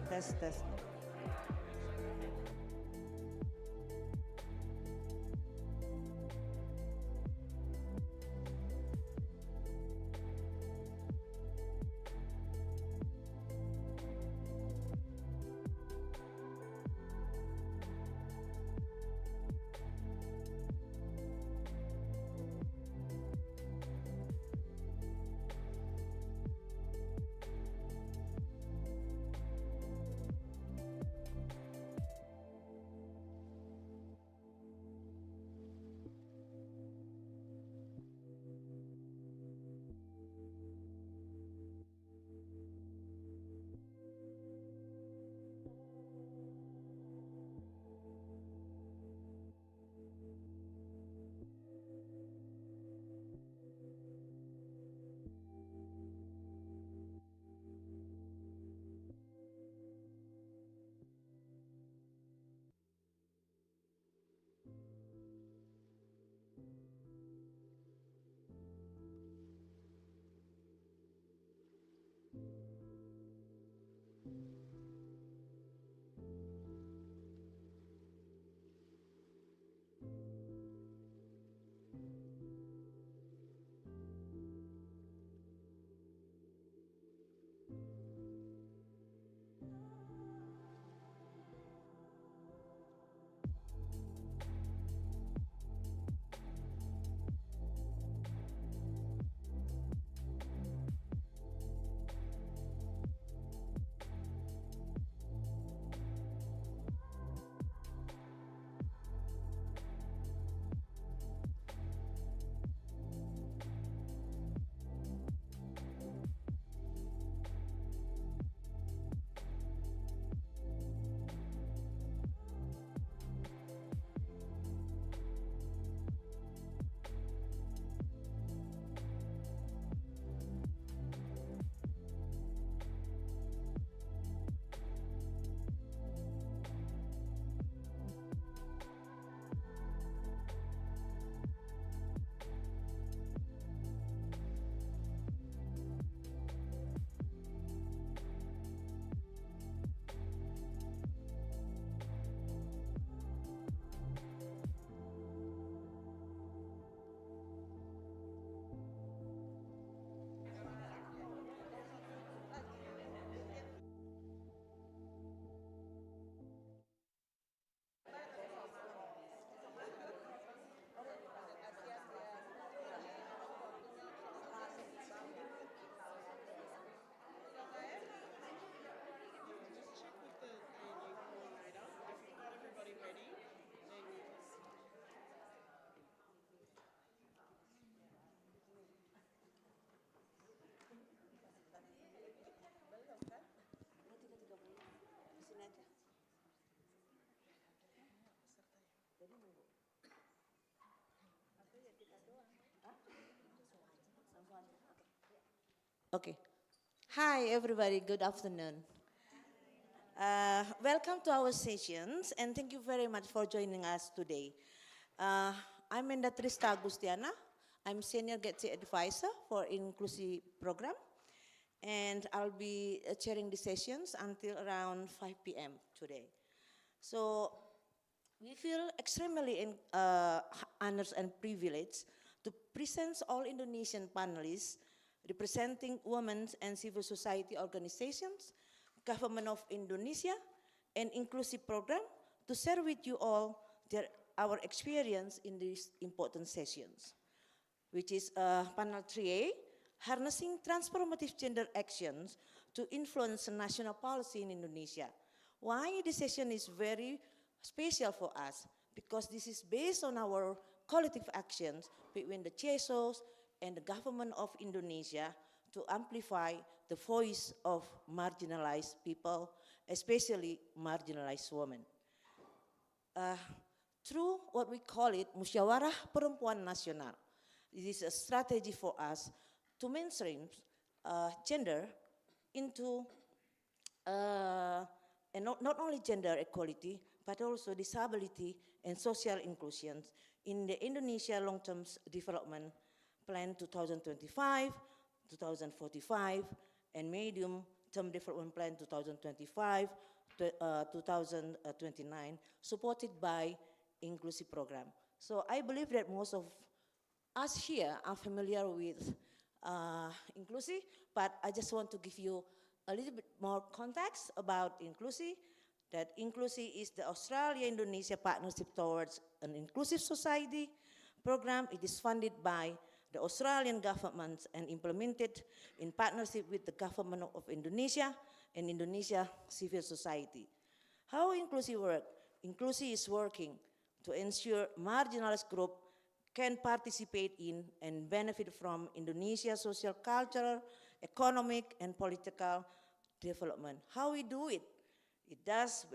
Tes, tes. Okay. Hi, everybody. Good afternoon. Welcome to our sessions, and thank you very much for joining us today. I'm Endah Trista Agustiana. I'm Senior GEDSI Advisor for INKLUSI program, and I'll be chairing the sessions until around 5 p.m. today. So we feel extremely honored and privileged to present all Indonesian panelists representing women and civil society organizations, Government of Indonesia, and INKLUSI program to share with you all our experience in these important sessions, which is panel 3A, Harnessing Transformative Gender Actions to Influence National Policy in Indonesia. Why this session is very special for us? Because this is based on our collective actions between the CHESOs and the government of Indonesia to amplify the voice of marginalized people, especially marginalized women. Through what we call it, Musyawarah Perempuan Nasional, it is a strategy for us to mainstream gender into, and not only gender equality, but also disability and social inclusion in the Indonesia Long-Term Development Plan 2025, 2045, and Medium Term Development Plan 2025 to 2029, supported by INKLUSI program. So I believe that most of us here are familiar with INKLUSI, but I just want to give you a little bit more context about INKLUSI, that INKLUSI is the Australia-Indonesia Partnership Towards an Inclusive Society program. It is funded by the Australian government and implemented in partnership with the government of Indonesia and Indonesia civil society. How INKLUSI work? INKLUSI is working to ensure marginalized group can participate in and benefit from Indonesia's social, cultural, economic, and political development. How we do it? It does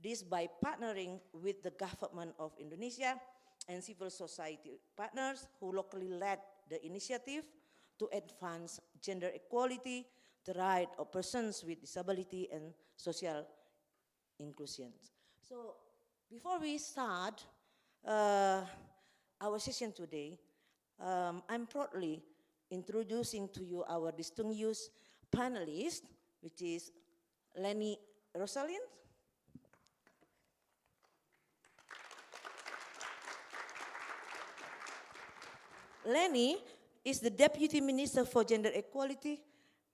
this by partnering with the government of Indonesia and civil society partners who locally led the initiative to advance gender equality, the right of persons with disability, and social inclusion. So before we start our session today, I'm proudly introducing to you our distinguished panelist, which is Lenny, Rosalin. Lenny is the Deputy Minister for Gender Equality,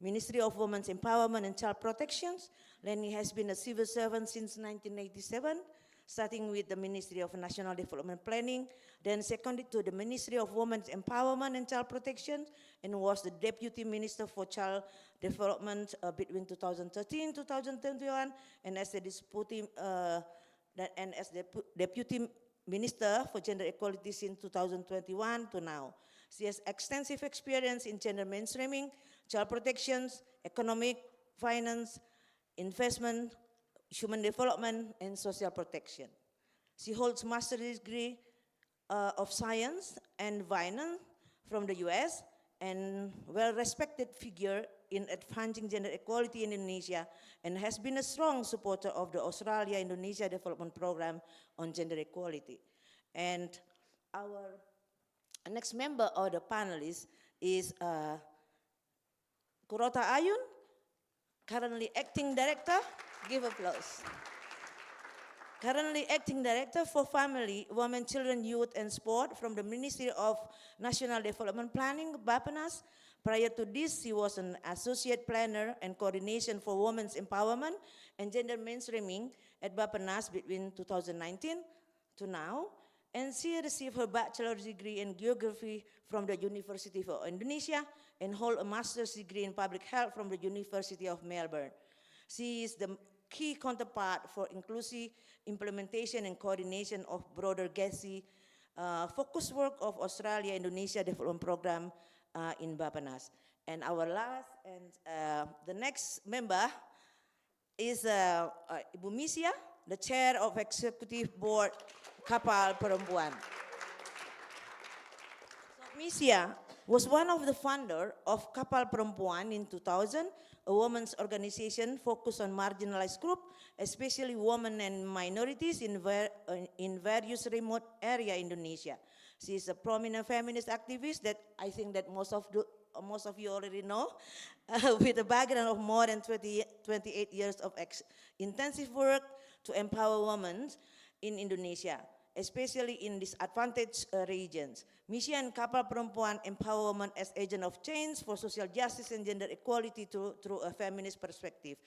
Ministry of Women's Empowerment and Child Protection. Lenny has been a civil servant since 1987, starting with the Ministry of National Development Planning, then seconded to the Ministry of Women's Empowerment and Child Protection, and was the Deputy Minister for Child Development between 2013 to 2021, and as the Deputy Minister for Gender Equality since 2021 to now. She has extensive experience in gender mainstreaming, child protections, economic, finance, investment, human development, and social protection. She holds master's degree of science and finance from the US, and well-respected figure in advancing gender equality in Indonesia, and has been a strong supporter of the Australia-Indonesia Development Program on Gender Equality. And our next member of the panelists is Qurrota Ayun, currently acting director. Give applause. Currently acting director for Family, Women, Children, Youth, and Sport from the Ministry of National Development Planning, BAPPENAS. Prior to this, she was an associate planner and coordination for women's empowerment and gender mainstreaming at BAPPENAS between 2019 to now. And she received her bachelor's degree in geography from the University of Indonesia and hold a master's degree in public health from the University of Melbourne. She is the key counterpart for INKLUSI implementation and coordination of broader GEDSI focus work of Australia-Indonesia Development Program in BAPPENAS. And our last and the next member is Ibu Misiyah, the chair of Executive Board KAPAL Perempuan. So Misiyah was one of the founder of KAPAL Perempuan in 2000, a women's organization focused on marginalized groups, especially women and minorities in various remote area in Indonesia. She is a prominent feminist activist that I think that most of you already know, with a background of more than 28 years of intensive work to empower women in Indonesia, especially in disadvantaged regions. Misiyah and KAPAL Perempuan empower women as agent of change for social justice and gender equality through a feminist perspective.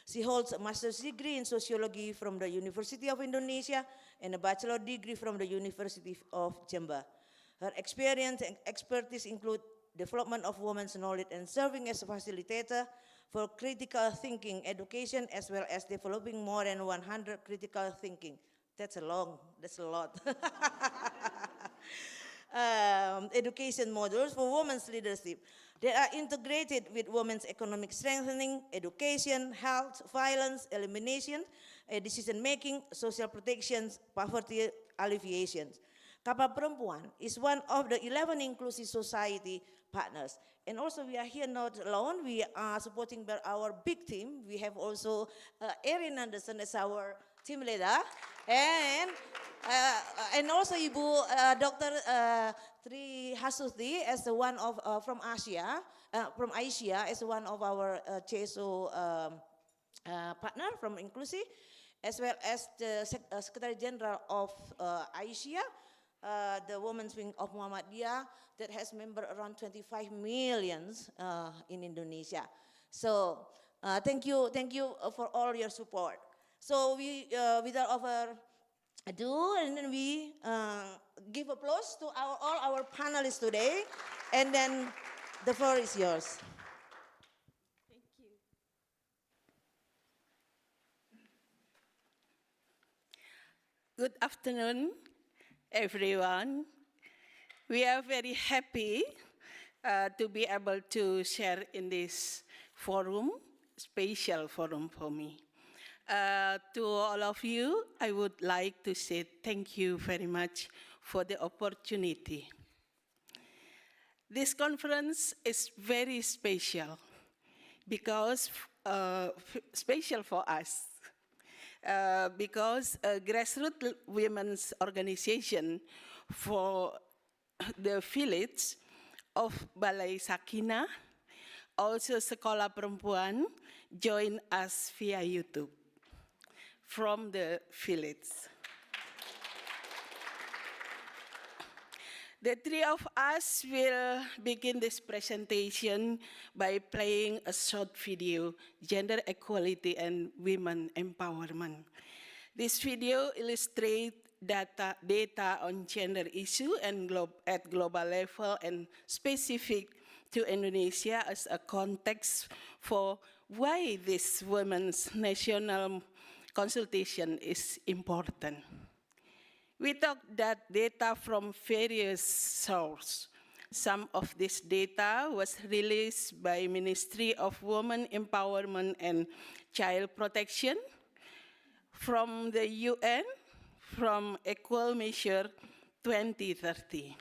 She holds a master's degree in sociology from the University of Indonesia and a bachelor degree from the University of Jember. Her experience and expertise include development of women's knowledge and serving as a facilitator for critical thinking education, as well as developing more than 100 critical thinking. That's a lot. Education modules for women's leadership. They are integrated with women's economic strengthening, education, health, violence, elimination, decision-making, social protections, poverty alleviations. KAPAL Perempuan is one of the 11 inclusive society partners. And also we are here not alone, we are supporting by our big team. We have also Erin Anderson as our team leader. And also Ibu Dr. Tri Hasuti as the one of from Asia, from Asia as one of our CSO partner from INKLUSI, as well as the Secretary General of Asia, the Women's Wing of Muhammadiyah, that has member around 25 millions in Indonesia. So thank you for all your support. So we, without further ado, and then we give applause to all our panelists today, and then the floor is yours. Thank you. Good afternoon, everyone. We are very happy to be able to share in this forum, special forum for me. To all of you, I would like to say thank you very much for the opportunity. This conference is very special because special for us. Because a grassroots women's organization for the village of Balai Sakina, also Sekolah Perempuan, join us via YouTube from the village. The three of us will begin this presentation by playing a short video, Gender Equality and Women Empowerment. This video illustrates data on gender issue and at global level and specific to Indonesia as a context for why this women's national consultation is important. We took that data from various sources. Some of this data was released by Ministry of Women Empowerment and Child Protection, from the UN, from Equal Measure 2030.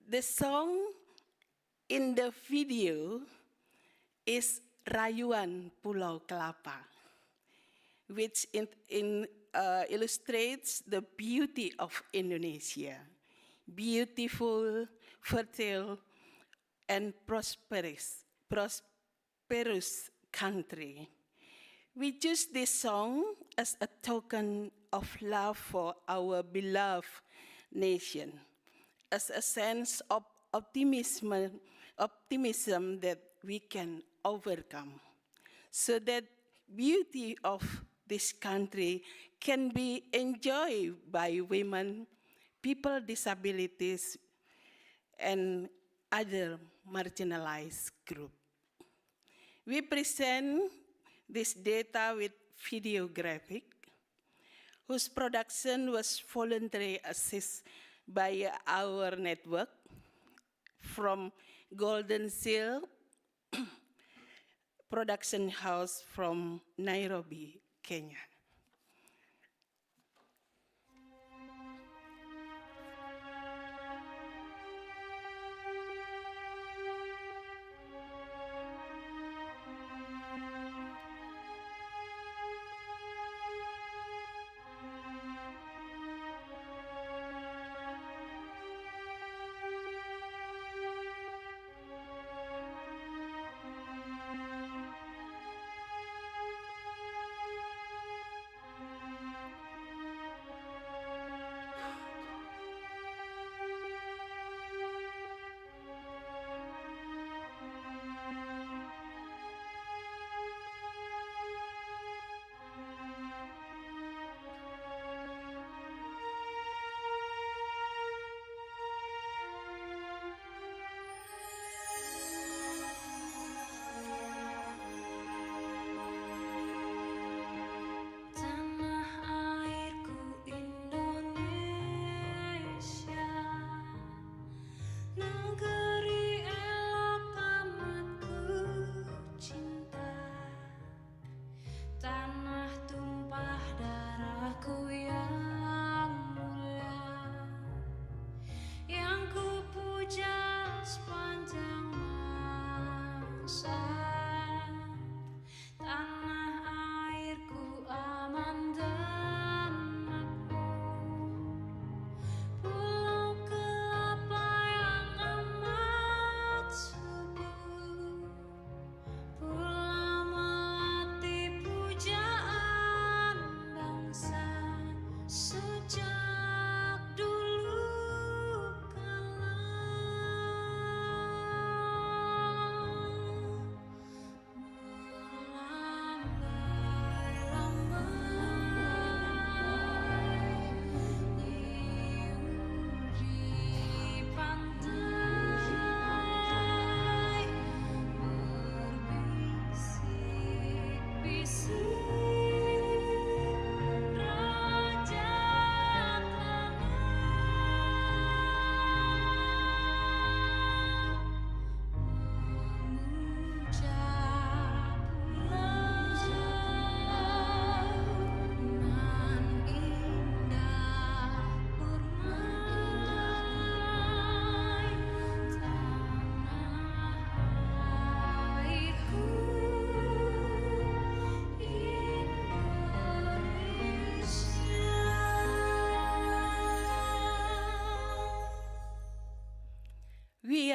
The song in the video is Rayuan Pulau Kelapa, which illustrates the beauty of Indonesia, beautiful, fertile, and prosperous country. We choose this song as a token of love for our beloved nation, as a sense of optimism that we can overcome, so that beauty of this country can be enjoyed by women, people with disabilities, and other marginalized groups. We present this data with video graphic, whose production was voluntarily assisted by our network from Golden Seal Production House from Nairobi, Kenya.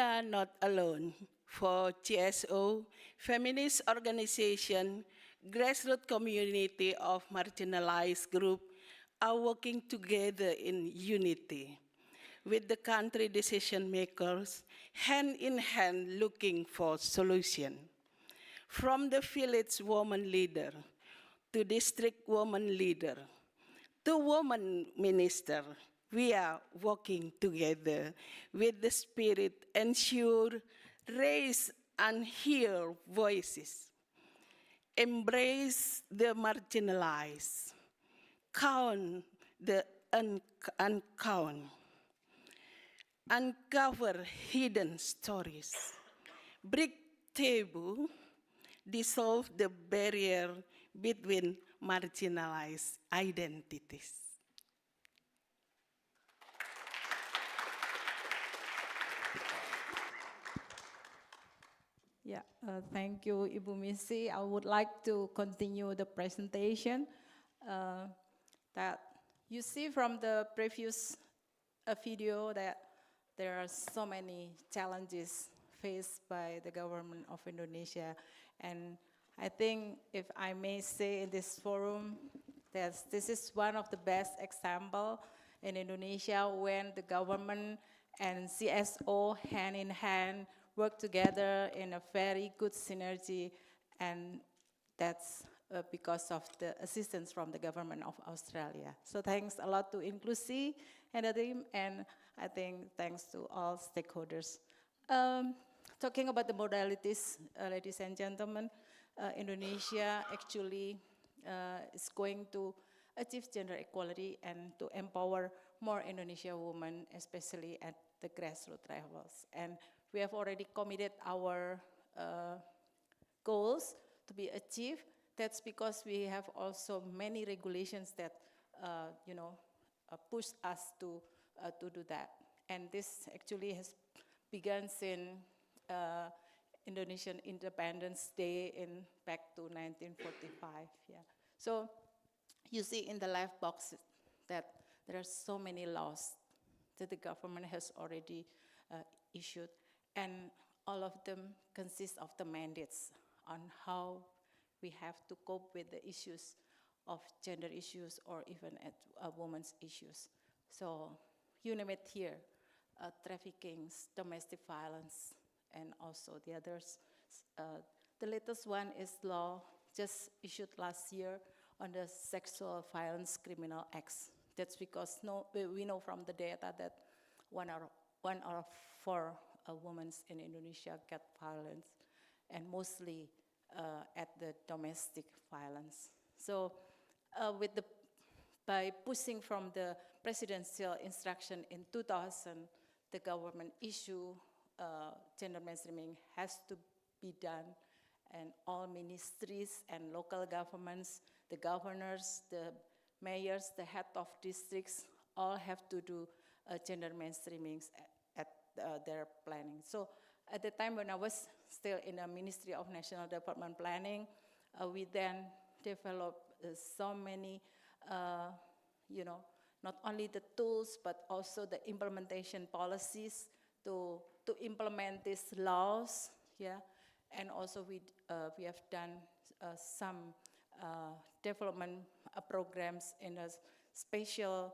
are not alone. For GSO, feminist organization, grassroots community of marginalized group are working together in unity with the country decision makers, hand in hand looking for solution. From the village woman leader to district woman leader to woman minister, we are working together with the spirit ensure, raise and hear voices, embrace the marginalized, count the uncount, uncover hidden stories, break taboo, dissolve the barrier between marginalized identities. Yeah, thank you, Ibu Misi. I would like to continue the presentation. That you see from the previous video that there are so many challenges faced by the government of Indonesia. And I think if I may say in this forum, that this is one of the best example in Indonesia when the government and CSO hand in hand work together in a very good synergy, and that's because of the assistance from the government of Australia. So thanks a lot to INKLUSI and the team, and I think thanks to all stakeholders. Talking about the modalities, ladies and gentlemen, Indonesia actually is going to achieve gender equality and to empower more Indonesian women, especially at the grassroots levels. And we have already committed our goals to be achieved. That's because we have also many regulations that, push us to do that. And this actually has begun in Indonesian Independence Day back to 1945. Yeah. So you see in the left box that there are so many laws that the government has already issued, and all of them consist of the mandates on how we have to cope with the issues of gender issues or even at women's issues. So you name it here, trafficking, domestic violence, and also the others. The latest one is law just issued last year on the Sexual Violence Criminal Acts. That's because we know from the data that one out of four women in Indonesia get violence, and mostly at the domestic violence. So by pushing from the presidential instruction in 2000, the government issue gender mainstreaming has to be done, and all ministries and local governments, the governors, the mayors, the head of districts, all have to do gender mainstreaming at their planning. So at the time when I was still in the Ministry of National Development Planning, we then developed so many, not only the tools, but also the implementation policies to implement these laws, yeah. And also we have done some development programs in a spatial,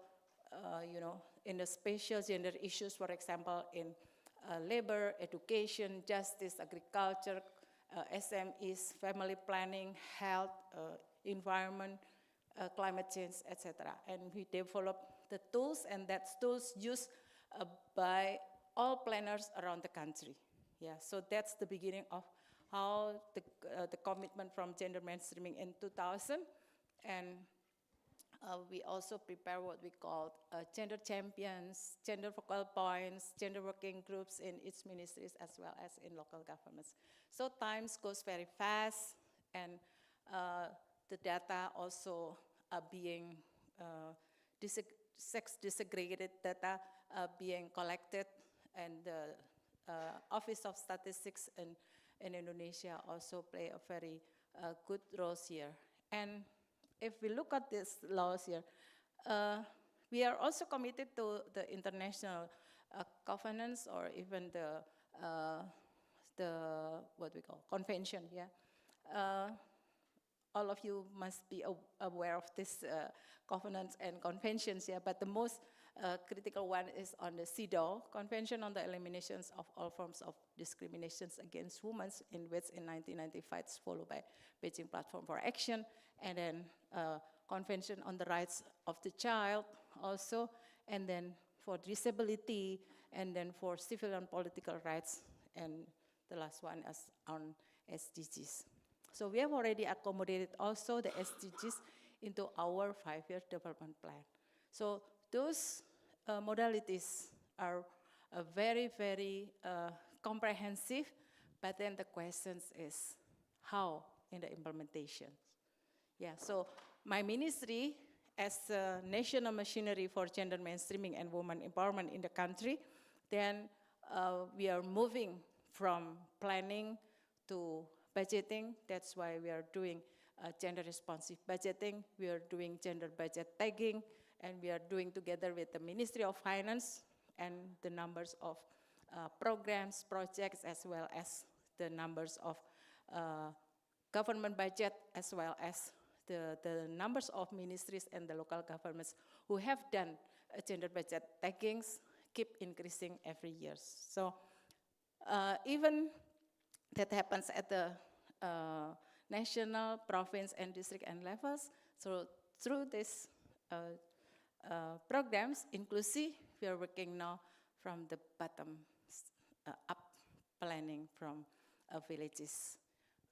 in the spatial gender issues, for example, in labor, education, justice, agriculture, SMEs, family planning, health, environment, climate change, etc. And we develop the tools, and that's tools used by all planners around the country. Yeah, so that's the beginning of how the commitment from gender mainstreaming in 2000, and we also prepare what we call gender champions, gender focal points, gender working groups in each ministries as well as in local governments. So times goes very fast, and the data also are being sex disaggregated data being collected, and the Office of Statistics in Indonesia also play a very good role here. And if we look at these laws here, we are also committed to the international covenants or even the the, what we call, convention, yeah. All of you must be aware of this covenants and conventions, yeah, but the most critical one is on the CEDAW, Convention on the Eliminations of All Forms of Discriminations Against Women, in which in 1995 it's followed by Beijing Platform for Action, and then Convention on the Rights of the Child also, and then for disability, and then for civil and political rights, and the last one is on SDGs. So we have already accommodated also the SDGs into our 5-year development plan. So those modalities are very, very comprehensive, but then the question is how in the implementation. Yeah, so my ministry, as a national machinery for gender mainstreaming and women empowerment in the country, then we are moving from planning to budgeting. That's why we are doing gender responsive budgeting. We are doing gender budget tagging, and we are doing together with the Ministry of Finance and the numbers of programs, projects, as well as the numbers of government budget, as well as the numbers of ministries and the local governments who have done gender budget taggings keep increasing every year. So even that happens at the national, province, and district and levels. So through this programs, INKLUSI, we are working now from the bottom up planning from villages.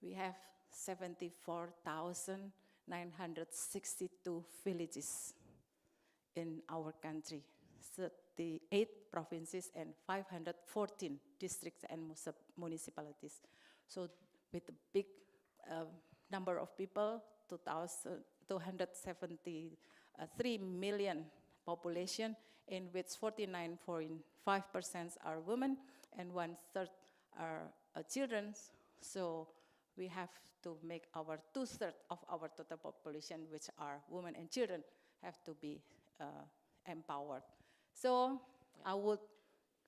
We have 74,962 villages in our country, 38 provinces and 514 districts and municipalities. So with a big number of people, 273 million population, in which 49.5% are women and 1/3 are children. So we have to make our 2/3 of our total population, which are women and children, have to be empowered. So I would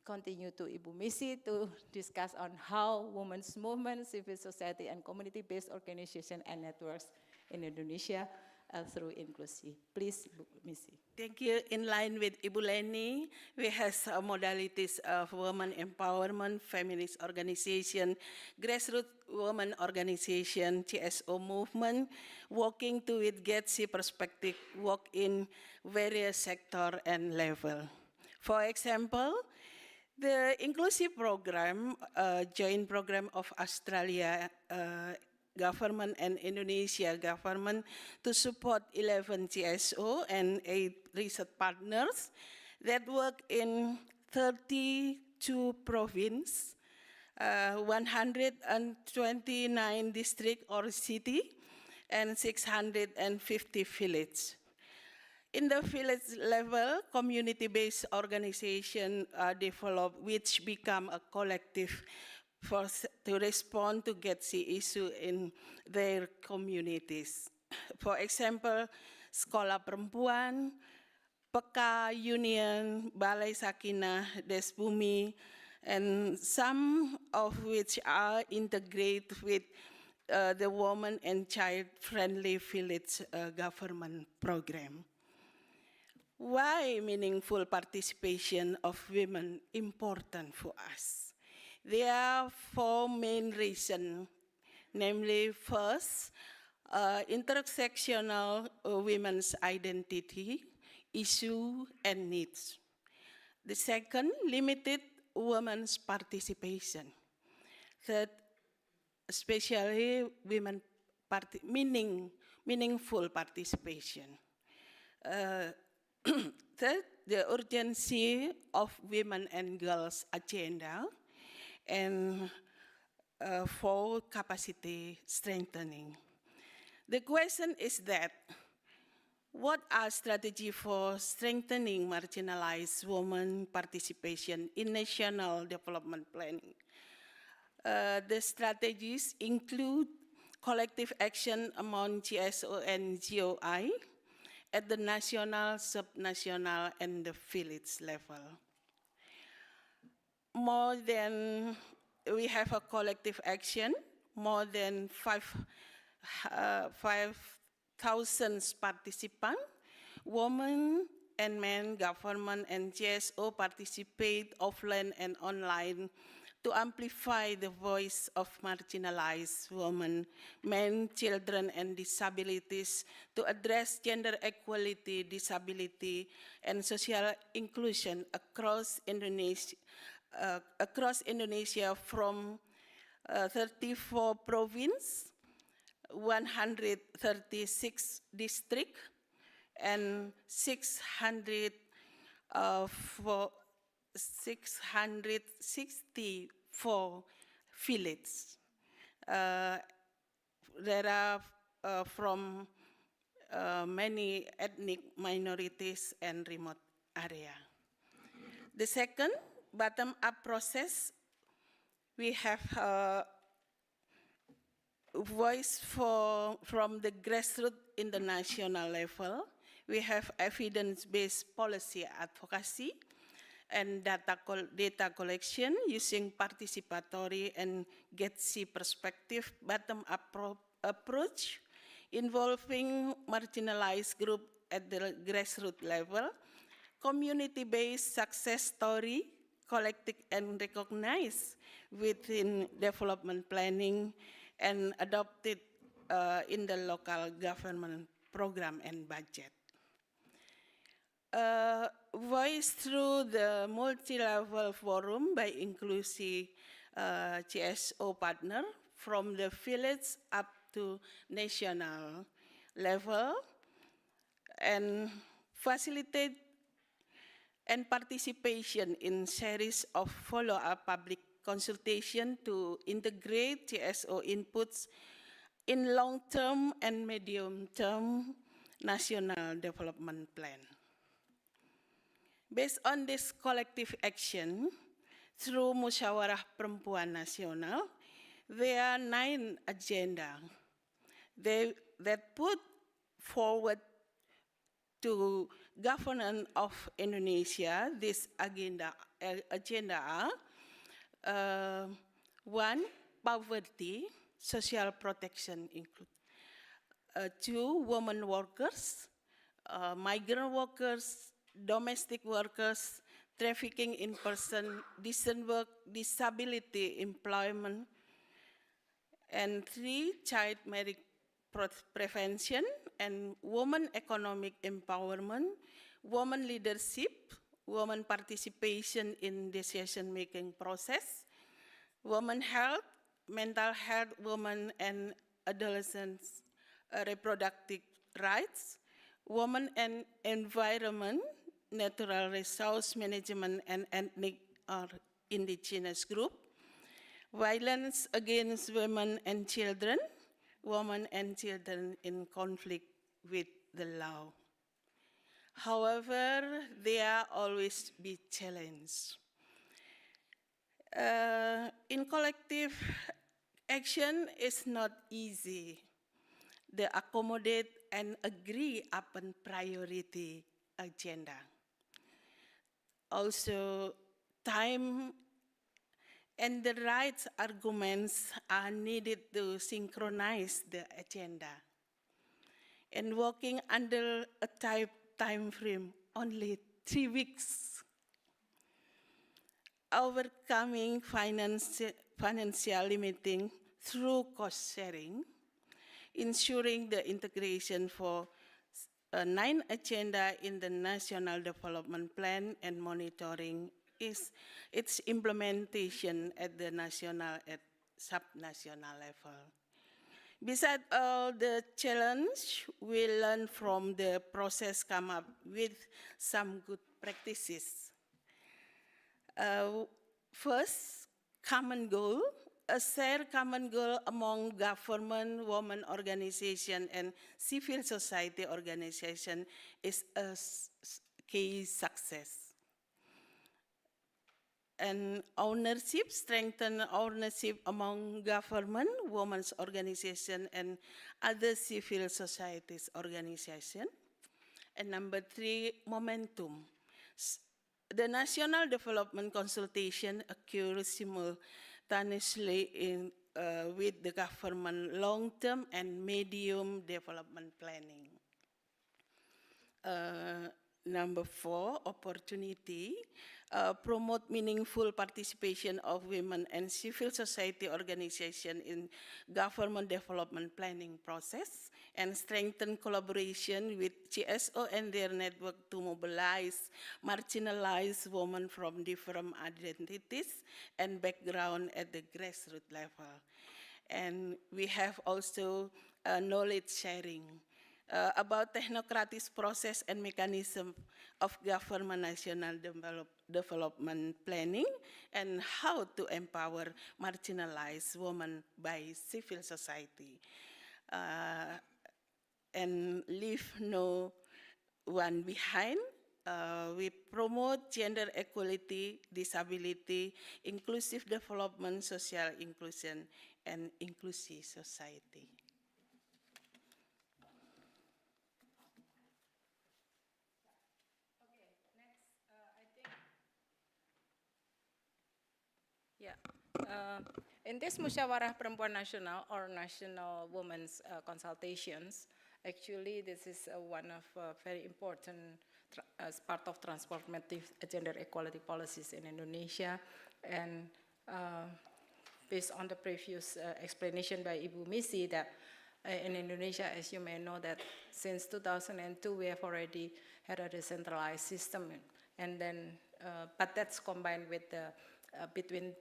continue to Ibu Misi to discuss on how women's movement, civil society, and community-based organization and networks in Indonesia through INKLUSI. Please, Ibu Misi. Thank you. In line with Ibu Lenny, we have modalities of women empowerment, feminist organization, grassroots women organization, CSO movement, working to with GEDSI perspective, work in various sector and level. For example, the INKLUSI program, joint program of Australia government and Indonesia government to support 11 CSO and 8 research partners that work in 32 provinces, 129 district or city, and 650 villages. In the village level, community-based organization are developed, which become a collective to respond to GEDSI issue in their communities. For example, Sekolah Perempuan, PK Union, Balai Sakinah, Desbumi, and some of which are integrated with the woman and child-friendly village government program. Why meaningful participation of women important for us? There are 4 main reasons, namely first, intersectional women's identity, issue, and needs. The second, limited women's participation. Third, especially women meaningful participation. Third, the urgency of women and girls agenda, and for capacity strengthening. The question is that, what are strategies for strengthening marginalized women participation in national development planning? The strategies include collective action among GSO and GOI at the national, subnational, and the village level. we have a collective action, more than 5,000 participants, women and men, government and GSO participate offline and online to amplify the voice of marginalized women, men, children, and disabilities, to address gender equality, disability, and social inclusion across Indonesia from 34 provinces, 136 districts, and 664 villages. There are from many ethnic minorities and remote area. The second, bottom-up process, we have voice from the grassroots in the national level. We have evidence-based policy advocacy and data collection using participatory and GEDSI perspective bottom-up approach involving marginalized group at the grassroots level, community-based success story collected and recognized within development planning and adopted in the local government program and budget. Voice through the multi-level forum by INKLUSI GSO partner from the village up to national level, and facilitate and participation in series of follow-up public consultation to integrate GSO inputs in long-term and medium-term national development plan. Based on this collective action, through Musyawarah Perempuan Nasional, there are 9 agendas that put forward to governance of Indonesia. This agenda are 1, poverty, social protection include. 2, women workers, migrant workers, domestic workers, trafficking in person, decent work, disability employment. And 3, child marriage prevention and women economic empowerment, women leadership, women participation in decision-making process, women health, mental health, women and adolescents, reproductive rights, women and environment, natural resource management and ethnic or indigenous group, violence against women and children, women and children in conflict with the law. However, there always be challenges. In collective action is not easy. They accommodate and agree upon priority agenda. Also, time and the right arguments are needed to synchronize the agenda. And working under a time frame, only 3 weeks. Overcoming financial limiting through cost sharing, ensuring the integration for 9 agenda in the National Development Plan and monitoring its implementation at the national and subnational level. Besides all the challenge, we learn from the process, come up with some good practices. First, common goal. A shared common goal among government, women organization, and civil society organization is a key success. And ownership, strengthen ownership among government, women's organization, and other civil societies organization. And number 3, momentum. The national development consultation occurs simultaneously with the government long-term and medium development planning. Number 4, opportunity. Promote meaningful participation of women and civil society organizations in government development planning process, and strengthen collaboration with GSO and their network to mobilize marginalized women from different identities and background at the grassroots level. And we have also knowledge sharing. About technocratic process and mechanism of government national development planning, and how to empower marginalized women by civil society, and leave no one behind. We promote gender equality, disability, inclusive development, social inclusion, and inclusive society. Yeah. In this Musyawarah Perempuan Nasional or National Women's Consultations, actually this is one of very important as part of transformative gender equality policies in Indonesia. And based on the previous explanation by Ibu Misi, that in Indonesia, as you may know, that since 2002 we have already had a decentralized system, and then but that's combined with the between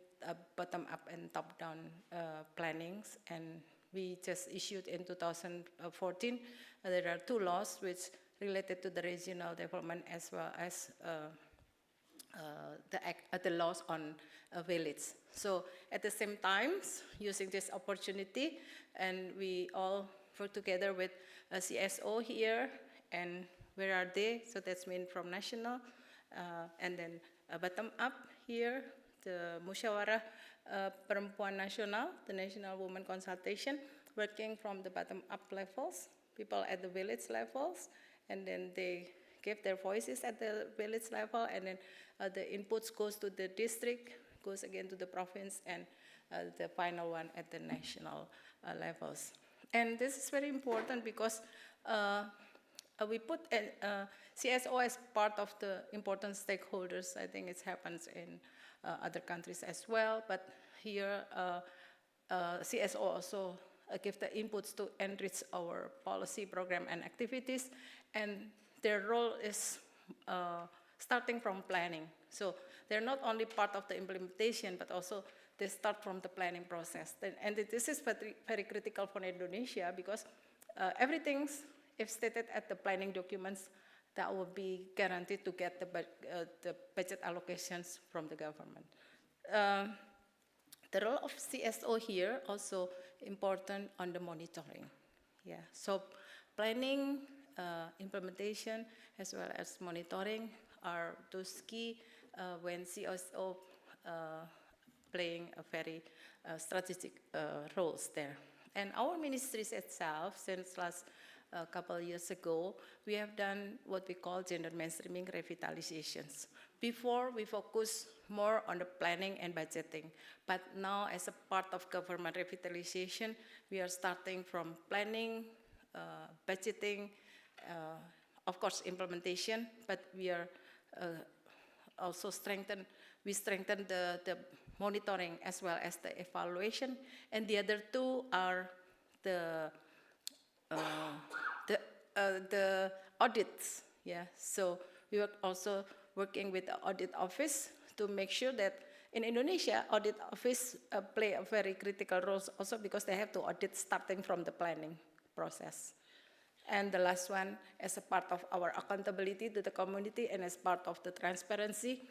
bottom-up and top-down plannings. And we just issued in 2014, there are 2 laws which related to the regional development, as well as the laws on village. So at the same time, using this opportunity, and we all work together with CSO here, and where are they? So that's mean from national, and then bottom-up here, the Musyawarah Perempuan Nasional, the National Women Consultation, working from the bottom-up levels, people at the village levels, and then they give their voices at the village level, and then the inputs goes to the district, goes again to the province, and the final one at the national levels. And this is very important because we put CSO as part of the important stakeholders. I think it happens in other countries as well, but here CSO also give the inputs to enrich our policy program and activities, and their role is starting from planning. So they're not only part of the implementation, but also they start from the planning process. And this is very, very critical for Indonesia, because everything, if stated at the planning documents, that will be guaranteed to get the budget allocations from the government. The role of CSO here also important on the monitoring. Yeah, so planning, implementation, as well as monitoring are those key when CSO playing a very strategic roles there. And our ministries itself, since last couple of years ago, we have done what we call gender mainstreaming revitalizations. Before, we focused more on the planning and budgeting, but now as a part of government revitalization, we are starting from planning, budgeting, of course implementation, but we are also strengthen the monitoring as well as the evaluation, and the other 2 are the audits. Yeah, so we are also working with the audit office to make sure that in Indonesia, audit office play a very critical role also, because they have to audit starting from the planning process. And the last one, as a part of our accountability to the community and as part of the transparency,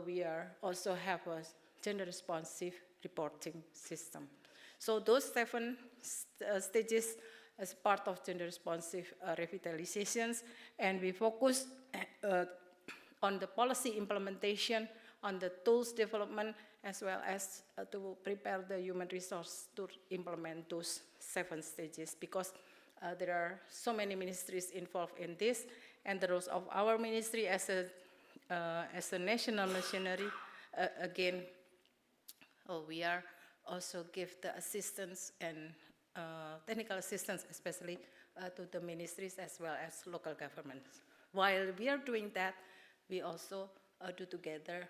we are also have a gender responsive reporting system. So those 7 stages as part of gender responsive revitalizations, and we focus on the policy implementation, on the tools development, as well as to prepare the human resource to implement those 7 stages, because there are so many ministries involved in this, and the roles of our ministry as a as a national machinery, again, we are also give the assistance and technical assistance, especially to the ministries as well as local governments. While we are doing that, we also do together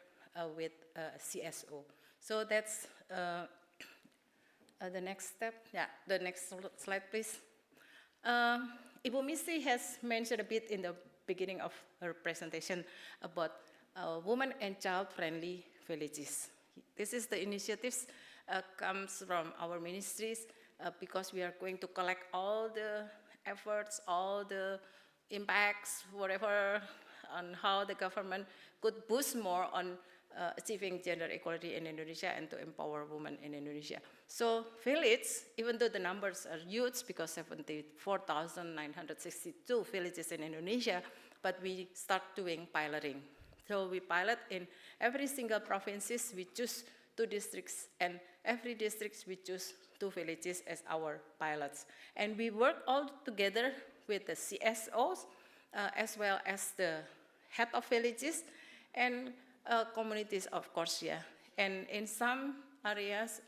with CSO. So that's the next step. Yeah, the next slide, please. Ibu Misiyah has mentioned a bit in the beginning of her presentation about women and child-friendly villages. This is the initiatives comes from our ministries because we are going to collect all the efforts, all the impacts, whatever, on how the government could boost more on achieving gender equality in Indonesia and to empower women in Indonesia. So village, even though the numbers are huge because 74,962 villages in Indonesia, but we start doing piloting. So we pilot in every single provinces, we choose 2 districts, and every district we choose 2 villages as our pilots. And we work all together with the CSOs, as well as the head of villages, and communities, of course, yeah. And in some areas,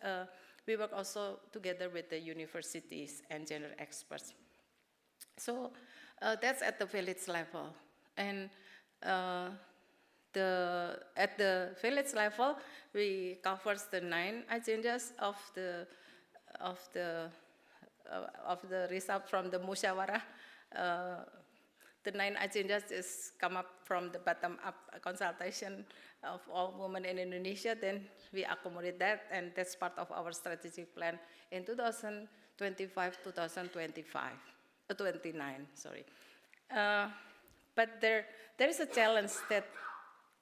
we work also together with the universities and gender experts. So that's at the village level. And at the village level, we cover the 9 agendas of the result from the musyawarah. The 9 agendas is come up from the bottom-up consultation of all women in Indonesia. Then we accommodate that, and that's part of our strategic plan in 29. Sorry. But there is a challenge that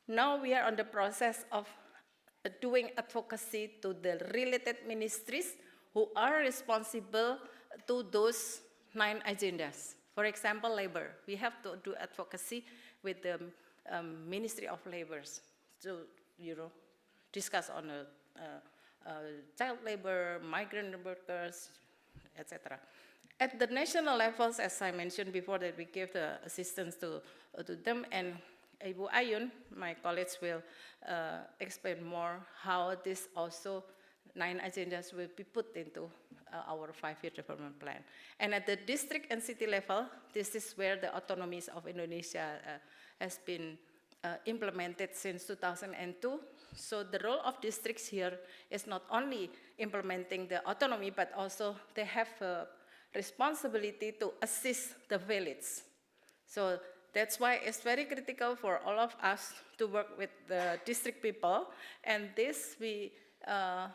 now we are on the process of doing advocacy to the related ministries who are responsible to those 9 agendas. For example, labor. We have to do advocacy with the Ministry of Labor to, discuss on child labor, migrant workers, etc. At the national levels, as I mentioned before, that we give the assistance to them, and Ibu Ayun, my colleagues, will explain more how this also 9 agendas will be put into our 5-year development plan. And at the district and city level, this is where the autonomies of Indonesia has been implemented since 2002. So the role of districts here is not only implementing the autonomy, but also they have a responsibility to assist the village. So that's why it's very critical for all of us to work with the district people. And this we are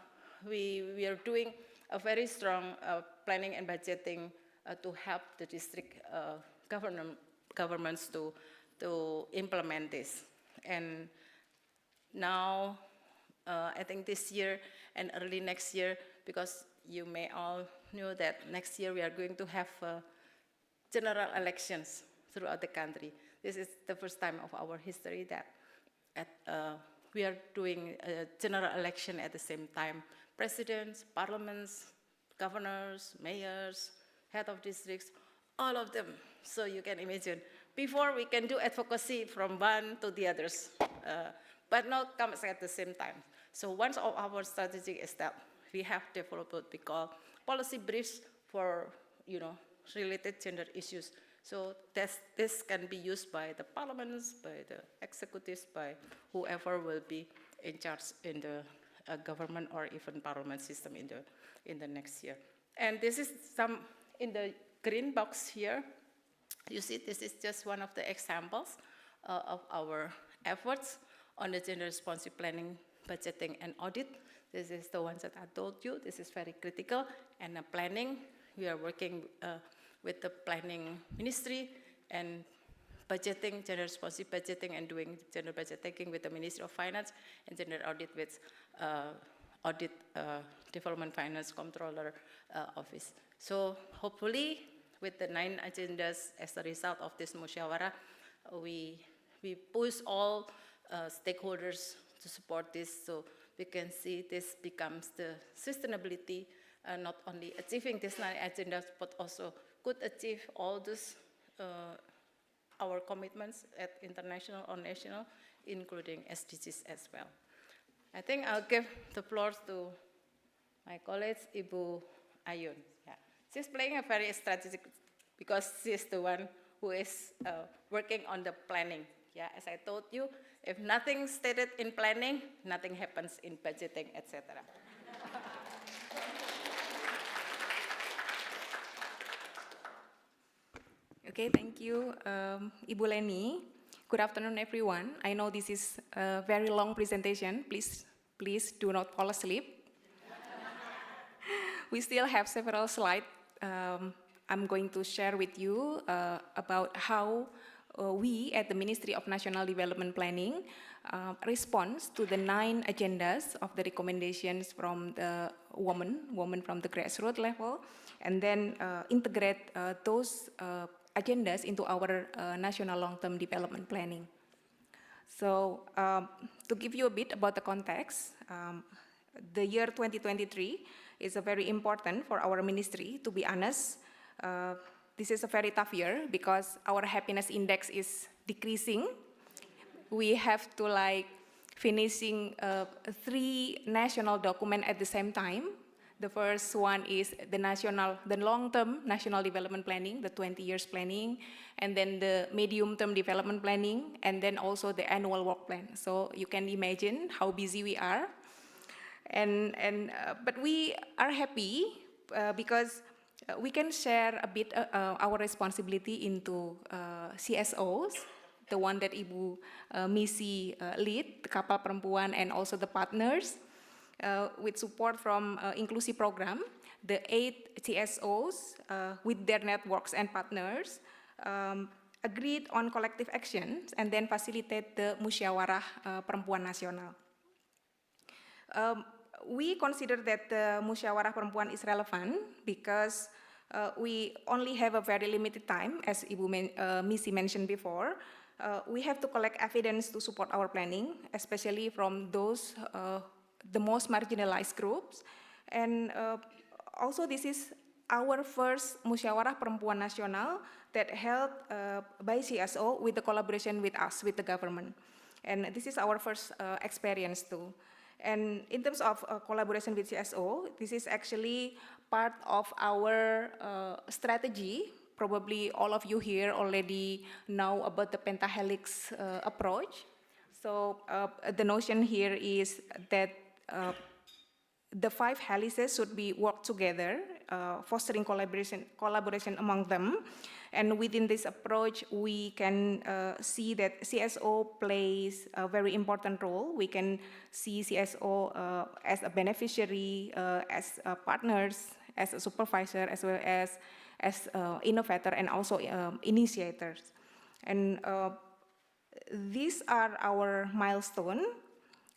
doing a very strong planning and budgeting to help the district governments to implement this. And now, I think this year and early next year, because you may all know that next year we are going to have general elections throughout the country. This is the first time of our history that we are doing a general election at the same time. Presidents, parliaments, governors, mayors, head of districts, all of them. So you can imagine, before we can do advocacy from one to the others, but now comes at the same time. So one of our strategy is that we have developed what we call policy briefs for, related gender issues. So this can be used by the parliaments, by the executives, by whoever will be in charge in the government or even parliament system in the next year. And this is some in the green box here. You see, this is just one of the examples of our efforts on the gender responsive planning, budgeting, and audit. This is the ones that I told you. This is very critical. And planning, we are working with the planning ministry and budgeting, gender responsive budgeting, and doing gender budget taking with the Ministry of Finance, and gender audit with Development Finance Controller Office. So hopefully, with the 9 agendas as a result of this musyawarah, we push all stakeholders to support this, so we can see this becomes the sustainability, not only achieving these 9 agendas, but also could achieve all this, our commitments at international or national, including SDGs as well. I think I'll give the floor to my colleague, Ibu Ayun. Yeah. She's playing a very strategic, because she's the one who is working on the planning. Yeah, as I told you, if nothing stated in planning, nothing happens in budgeting, etc. Okay, thank you, Ibu Lenny. Good afternoon, everyone. I know this is a very long presentation. Please do not fall asleep. We still have several slides. I'm going to share with you about how we at the Ministry of National Development Planning responds to the 9 agendas of the recommendations from the women from the grassroots level, and then integrate those agendas into our national long-term development planning. So to give you a bit about the context, the year 2023 is a very important for our ministry. To be honest, this is a very tough year because our happiness index is decreasing. We have to finishing 3 national documents at the same time. The first one is the long-term national development planning, the 20 years planning, and then the medium-term development planning, and then also the annual work plan. So you can imagine how busy we are. But we are happy because we can share a bit our responsibility into CSOs, the one that Ibu Misiyah lead, the KAPAL Perempuan, and also the partners. With support from INKLUSI program, the 8 CSOs with their networks and partners agreed on collective actions and then facilitate the Musyawarah Perempuan Nasional. We consider that the Musyawarah Perempuan is relevant because we only have a very limited time, as Ibu Misiyah mentioned before. We have to collect evidence to support our planning, especially from those the most marginalized groups. And also this is our first Musyawarah Perempuan Nasional that held by CSO with the collaboration with us, with the government. And this is our first experience too. And in terms of collaboration with CSO, this is actually part of our strategy. Probably all of you here already know about the pentahelix approach. So the notion here is that the 5 helices should be worked together, fostering collaboration among them. And within this approach, we can see that CSO plays a very important role. We can see CSO as a beneficiary, as partners, as a supervisor, as well as innovator and also initiators. And these are our milestones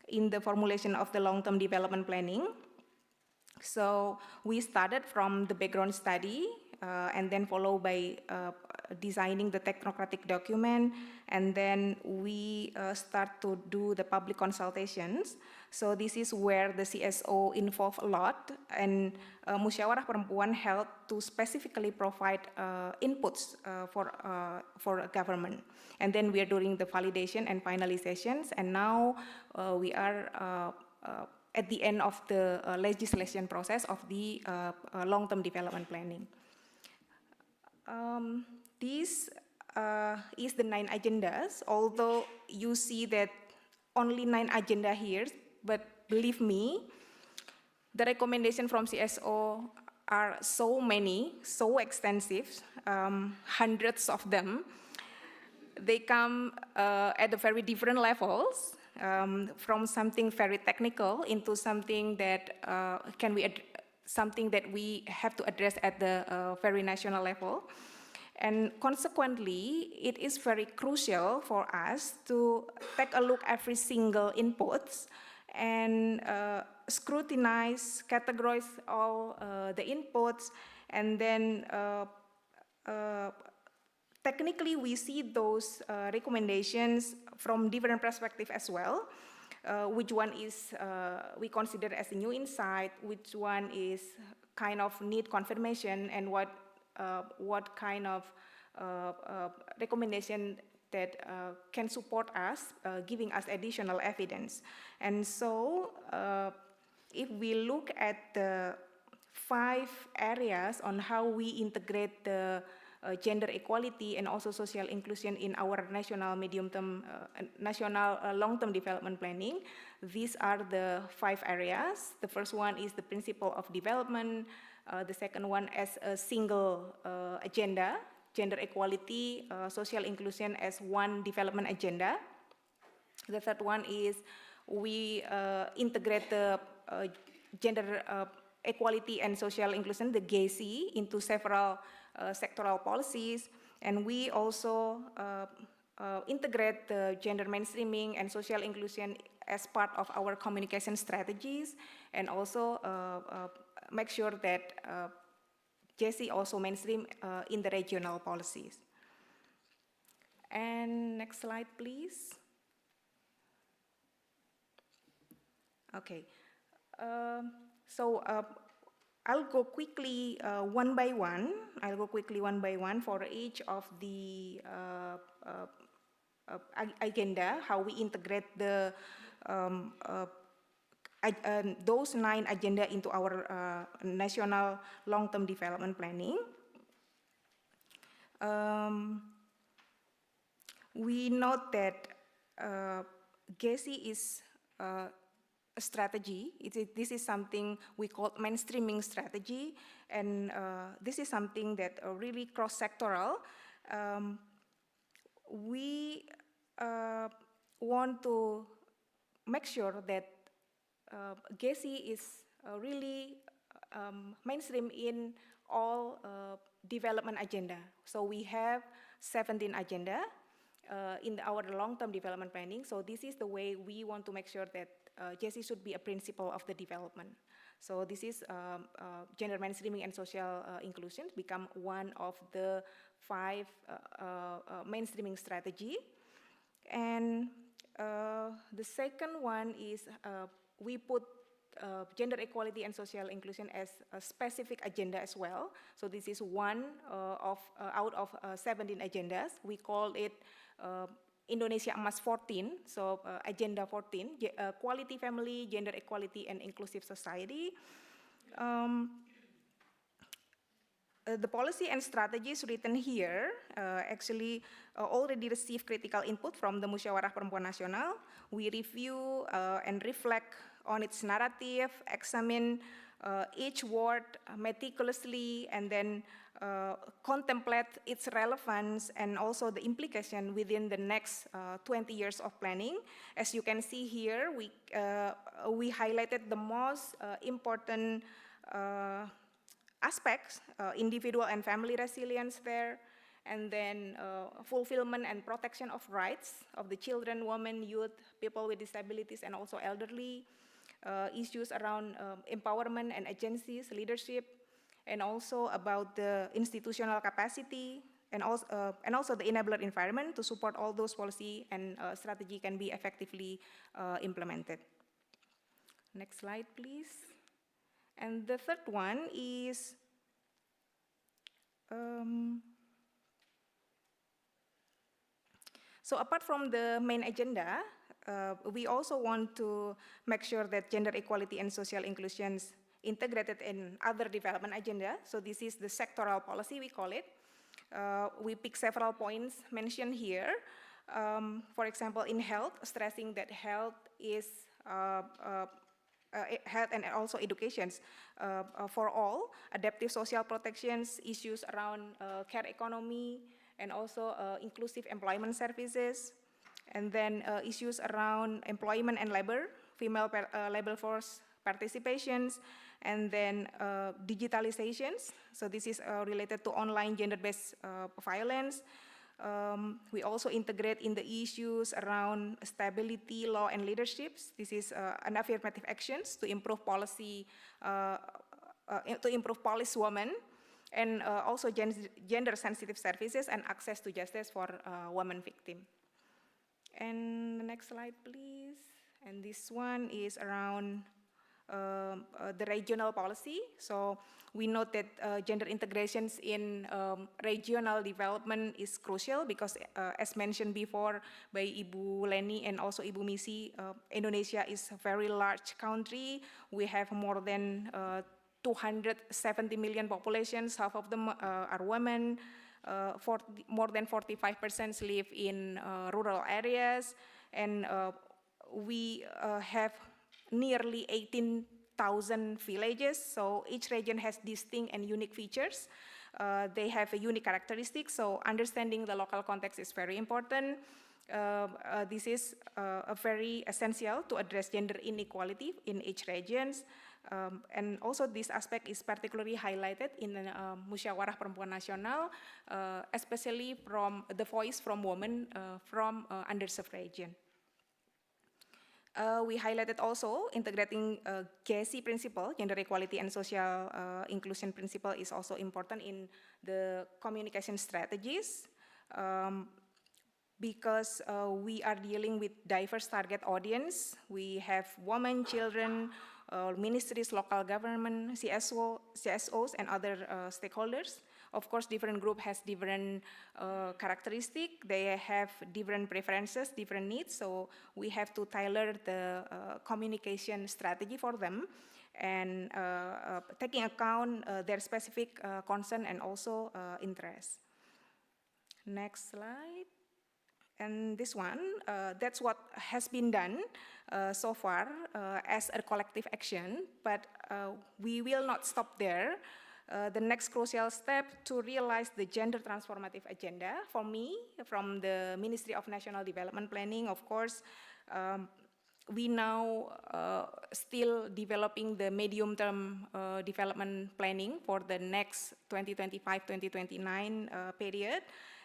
in the formulation of the long-term development planning. So we started from the background study and then followed by designing the technocratic document, and then we start to do the public consultations. So this is where the CSO involved a lot, and Musyawarah Perempuan helped to specifically provide inputs for government. And then we are doing the validation and finalizations, and now we are at the end of the legislation process of the long-term development planning. This is the 9 agendas, although you see that only 9 agenda here, but believe me, the recommendation from CSO are so many, so extensive, hundreds of them. They come at a very different levels, from something very technical into something that something that we have to address at the very national level. And consequently, it is very crucial for us to take a look at every single inputs and scrutinize, categorize all the inputs, and then technically we see those recommendations from different perspectives as well. Which one is we consider as a new insight, which one is kind of need confirmation, and what kind of recommendation that can support us, giving us additional evidence. And so if we look at the 5 areas on how we integrate the gender equality and also social inclusion in our national long-term development planning, these are the 5 areas. The first one is the principle of development. The second one as a single agenda, gender equality, social inclusion as one development agenda. The third one is we integrate the gender equality and social inclusion, the GEDSI, into several sectoral policies. And we also integrate the gender mainstreaming and social inclusion as part of our communication strategies, and also make sure that GEDSI also mainstream in the regional policies. And next slide, please. Okay. So I'll go quickly one by one. I'll go quickly one by one for each of the agenda, how we integrate the those 9 agenda into our national long-term development planning. We note that GEDSI is a strategy. This is something we call mainstreaming strategy, and this is something that really cross-sectoral. We want to make sure that GEDSI is really mainstream in all development agenda. So we have 17 agenda in our long-term development planning. So this is the way we want to make sure that GEDSI should be a principle of the development. So this is gender mainstreaming and social inclusion become one of the 5 mainstreaming strategy. And the second one is we put gender equality and social inclusion as a specific agenda as well. So this is one out of 17 agendas. We call it Indonesia Emas 14, so Agenda 14, Quality Family, Gender Equality, and Inclusive Society. The policy and strategies written here actually already received critical input from the Musyawarah Perempuan Nasional. We review and reflect on its narrative, examine each word meticulously, and then contemplate its relevance and also the implication within the next 20 years of planning. As you can see here, we highlighted the most important aspects, individual and family resilience there, and then fulfillment and protection of rights of the children, women, youth, people with disabilities, and also elderly, issues around empowerment and agencies, leadership, and also about the institutional capacity, and also the enabler environment to support all those policy and strategy can be effectively implemented. Next slide, please. And the third one is so apart from the main agenda, we also want to make sure that gender equality and social inclusion is integrated in other development agenda. So this is the sectoral policy, we call it. We pick several points mentioned here. For example, in health, stressing that health is health and also education for all, adaptive social protections, issues around care economy, and also inclusive employment services, and then issues around employment and labor, female labor force participations, and then digitalizations. So this is related to online gender-based violence. We also integrate in the issues around stability, law, and leaderships. This is an affirmative actions to improve policy, to improve police women, and also gender-sensitive services and access to justice for women victims. And the next slide, please. And this one is around the regional policy. So we note that gender integrations in regional development is crucial because, as mentioned before by Ibu Lenny and also Ibu Misiyah, Indonesia is a very large country. We have more than 270 million populations, half of them are women. More than 45% live in rural areas, and we have nearly 18,000 villages, so each region has distinct and unique features. They have a unique characteristic, so understanding the local context is very important. This is very essential to address gender inequality in each region. And also this aspect is particularly highlighted in the Musyawarah Perempuan Nasional, especially from the voice from women from underserved region. We highlighted also integrating GEDSI principle, gender equality and social inclusion principle is also important in the communication strategies. Because we are dealing with diverse target audience. We have women, children, ministries, local government, CSOs, and other stakeholders. Of course, different group has different characteristics. They have different preferences, different needs. So we have to tailor the communication strategy for them and taking account their specific concern and also interest. Next slide. And this one, that's what has been done so far as a collective action, but we will not stop there. The next crucial step to realize the gender transformative agenda for me, from the Ministry of National Development Planning, of course, we now still developing the medium-term development planning for the next 2025-2029 period.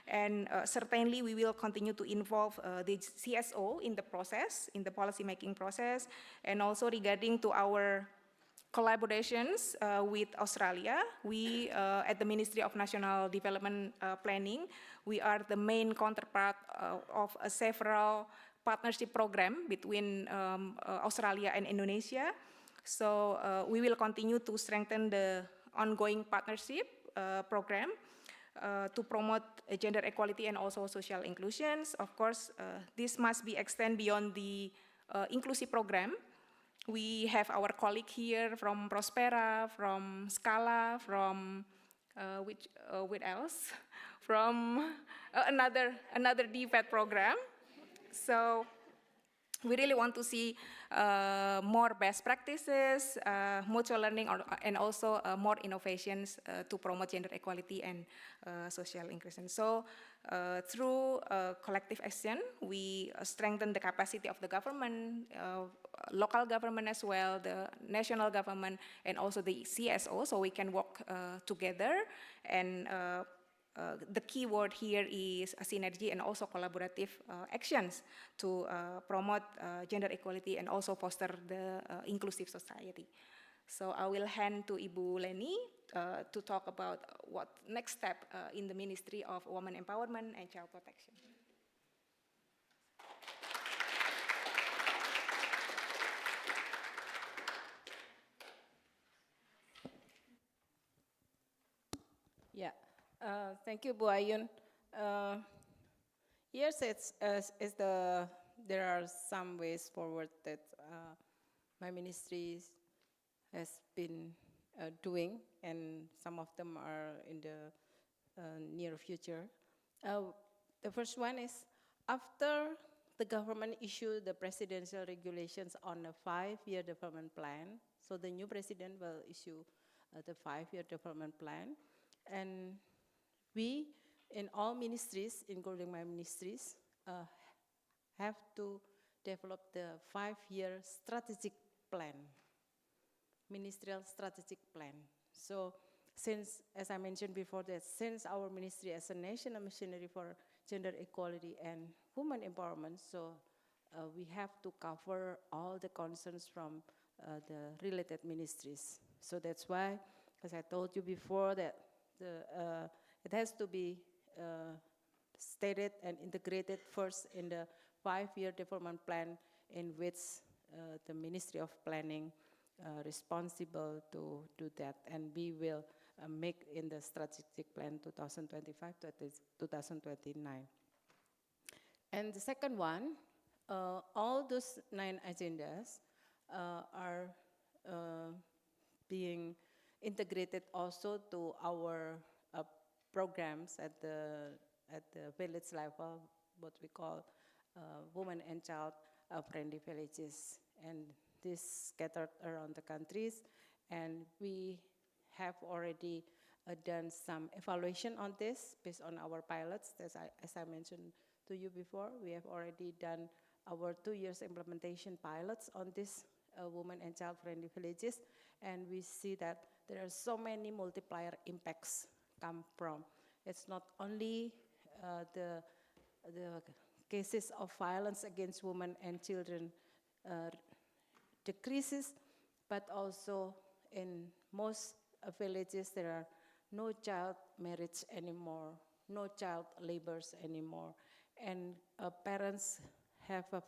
And certainly we will continue to involve the CSO in the process, in the policy-making process, and also regarding to our collaborations with Australia. We, at the Ministry of National Development Planning, we are the main counterpart of several partnership program between Australia and Indonesia. So we will continue to strengthen the ongoing partnership program to promote gender equality and also social inclusions. Of course, this must be extended beyond the inclusive program. We have our colleague here from Prospera, from Scala, from which else? From another DFAT program. So we really want to see more best practices, mutual learning, and also more innovations to promote gender equality and social inclusion. So through collective action, we strengthen the capacity of the government, local government as well, the national government, and also the CSO, so we can work together. And the key word here is synergy and also collaborative actions to promote gender equality and also foster the inclusive society. So I will hand to Ibu Lenny to talk about what next step in the Ministry of Women Empowerment and Child Protection. Yeah. Thank you, Bu Ayun. Yes, there are some ways forward that my ministry has been doing, and some of them are in the near future. The first one is, after the government issued the presidential regulations on a 5-year development plan, so the new president will issue the 5-year development plan, and we, in all ministries, including my ministries, have to develop the 5-year strategic plan, ministerial strategic plan. So since, as I mentioned before, that since our ministry as a national machinery for gender equality and women empowerment, so we have to cover all the concerns from the related ministries. So that's why, as I told you before, that it has to be stated and integrated first in the 5-year development plan, in which the Ministry of Planning responsible to do that, and we will make in the strategic plan 2025 to 2029. And the second one, all those 9 agendas are being integrated also to our programs at the village level, what we call women and child friendly villages, and this scattered around the countries, and we have already done some evaluation on this based on our pilots. As I mentioned to you before, we have already done our 2 years implementation pilots on this women and child friendly villages, and we see that there are so many multiplier impacts come from. It's not only the cases of violence against women and children decreases, but also in most villages there are no child marriage anymore, no child labors anymore, and parents have a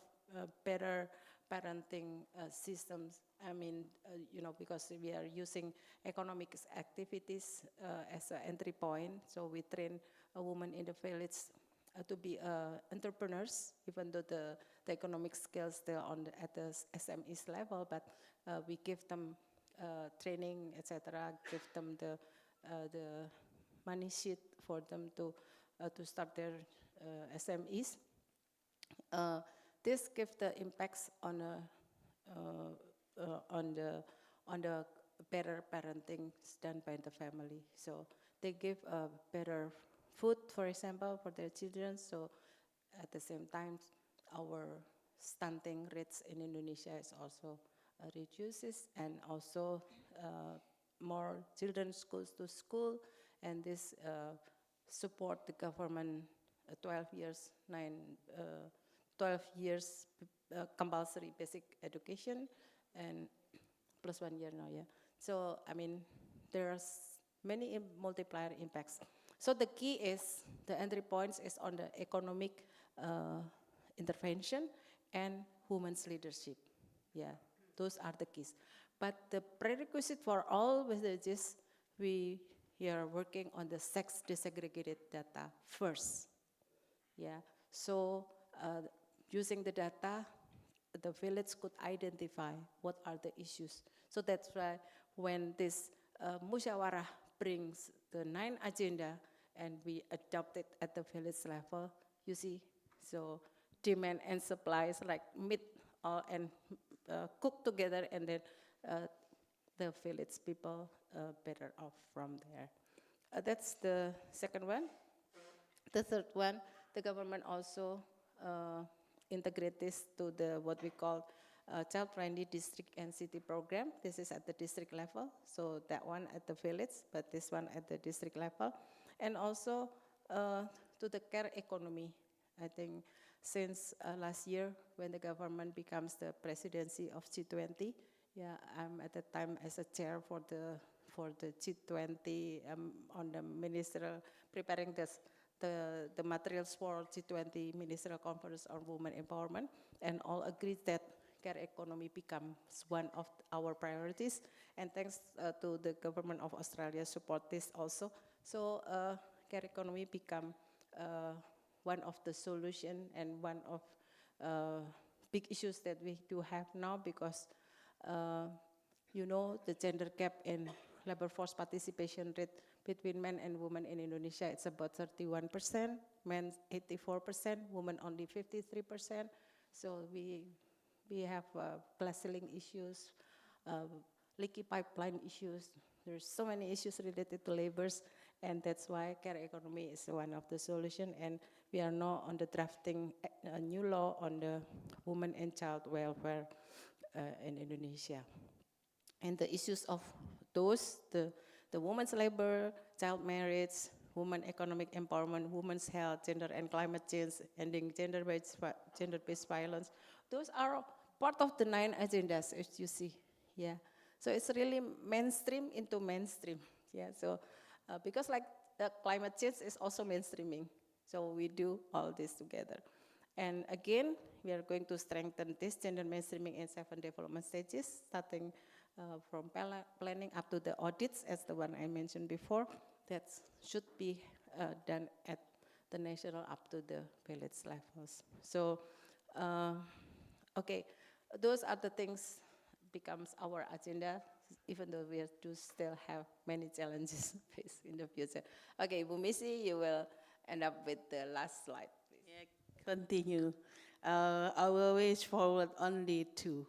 better parenting systems. I mean, because we are using economic activities as an entry point, so we train a woman in the village to be entrepreneurs, even though the economic skills still at the SMEs level, but we give them training, etc., give them the money sheet for them to start their SMEs. This gives the impacts on the better parenting done by the family. So they give better food, for example, for their children. So at the same time, our stunting rates in Indonesia is also reduces, and also more children goes to school, and this support the government 12 years compulsory basic education, and plus 1 year now, yeah. So, I mean, there are many multiplier impacts. So the key is, the entry points is on the economic intervention and women's leadership. Yeah, those are the keys. But the prerequisite for all villages, we are working on the sex desegregated data first. Yeah, so using the data, the village could identify what are the issues. So that's why when this musyawarah brings the 9 agenda and we adopt it at the village level, you see, so demand and supply is like meet and cook together, and then the village people better off from there. That's the second one. The third one, the government also integrate this to the what we call child-friendly district and city program. This is at the district level, so that one at the village, but this one at the district level. And also to the care economy. I think since last year, when the government becomes the presidency of G20, yeah, I'm at the time as a chair for the G20 on the ministerial, preparing the materials for G20 Ministerial Conference on Women Empowerment, and all agreed that care economy becomes one of our priorities. And thanks to the government of Australia support this also. So care economy become one of the solution and one of big issues that we do have now, because the gender gap in labor force participation rate between men and women in Indonesia, it's about 31%, men 84%, women only 53%. So we have glass ceiling issues, leaky pipeline issues. There's so many issues related to labors, and that's why care economy is one of the solution. And we are now on the drafting a new law on the women and child welfare in Indonesia. And the issues of those, the women's labor, child marriage, women economic empowerment, women's health, gender and climate change, ending gender-based violence, those are part of the 9 agendas, as you see. Yeah, so it's really mainstream into mainstream. Yeah, so because like the climate change is also mainstreaming, so we do all this together. And again, we are going to strengthen this gender mainstreaming in 7 development stages, starting from planning up to the audits, as the one I mentioned before, that should be done at the national up to the village levels. So, okay, those are the things becomes our agenda, even though we do still have many challenges faced in the future. Okay, Bu Misiyah, you will end up with the last slide, please. Yeah, continue. Our ways forward only two.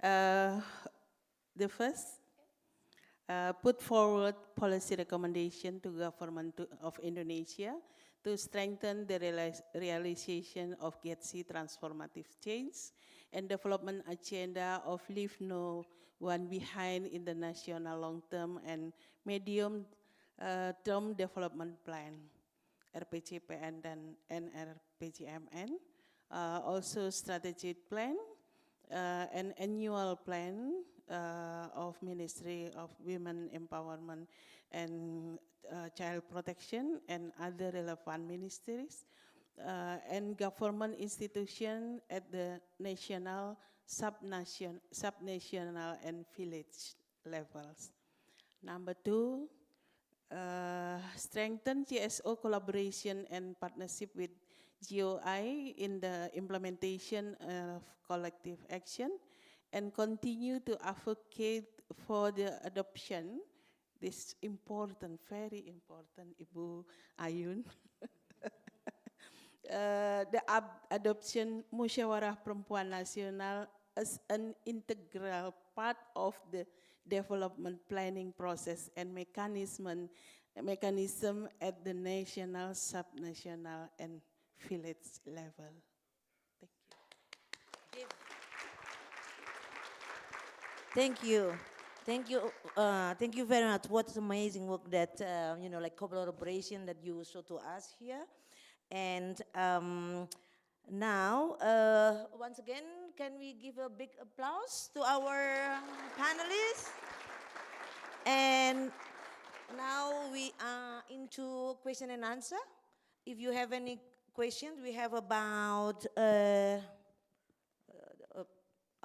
The first, put forward policy recommendation to government of Indonesia to strengthen the realization of GEDSI transformative change and development agenda of leave no one behind in the national long-term and medium-term development plan, RPJPN dan NRPJMN, also strategic plan, an annual plan of Ministry of Women Empowerment and Child Protection and other relevant ministries, and government institution at the national, subnational and village levels. Number two, strengthen GSO collaboration and partnership with GOI in the implementation of collective action and continue to advocate for the adoption, this important, very important, Ibu Ayun, the adoption Musyawarah Perempuan Nasional as an integral part of the development planning process and mechanism at the national, subnational, and village level. Thank you. Thank you. Thank you very much. What amazing work that, like collaboration that you show to us here. And now, once again, can we give a big applause to our panelists? And now we are into question and answer. If you have any questions, we have about,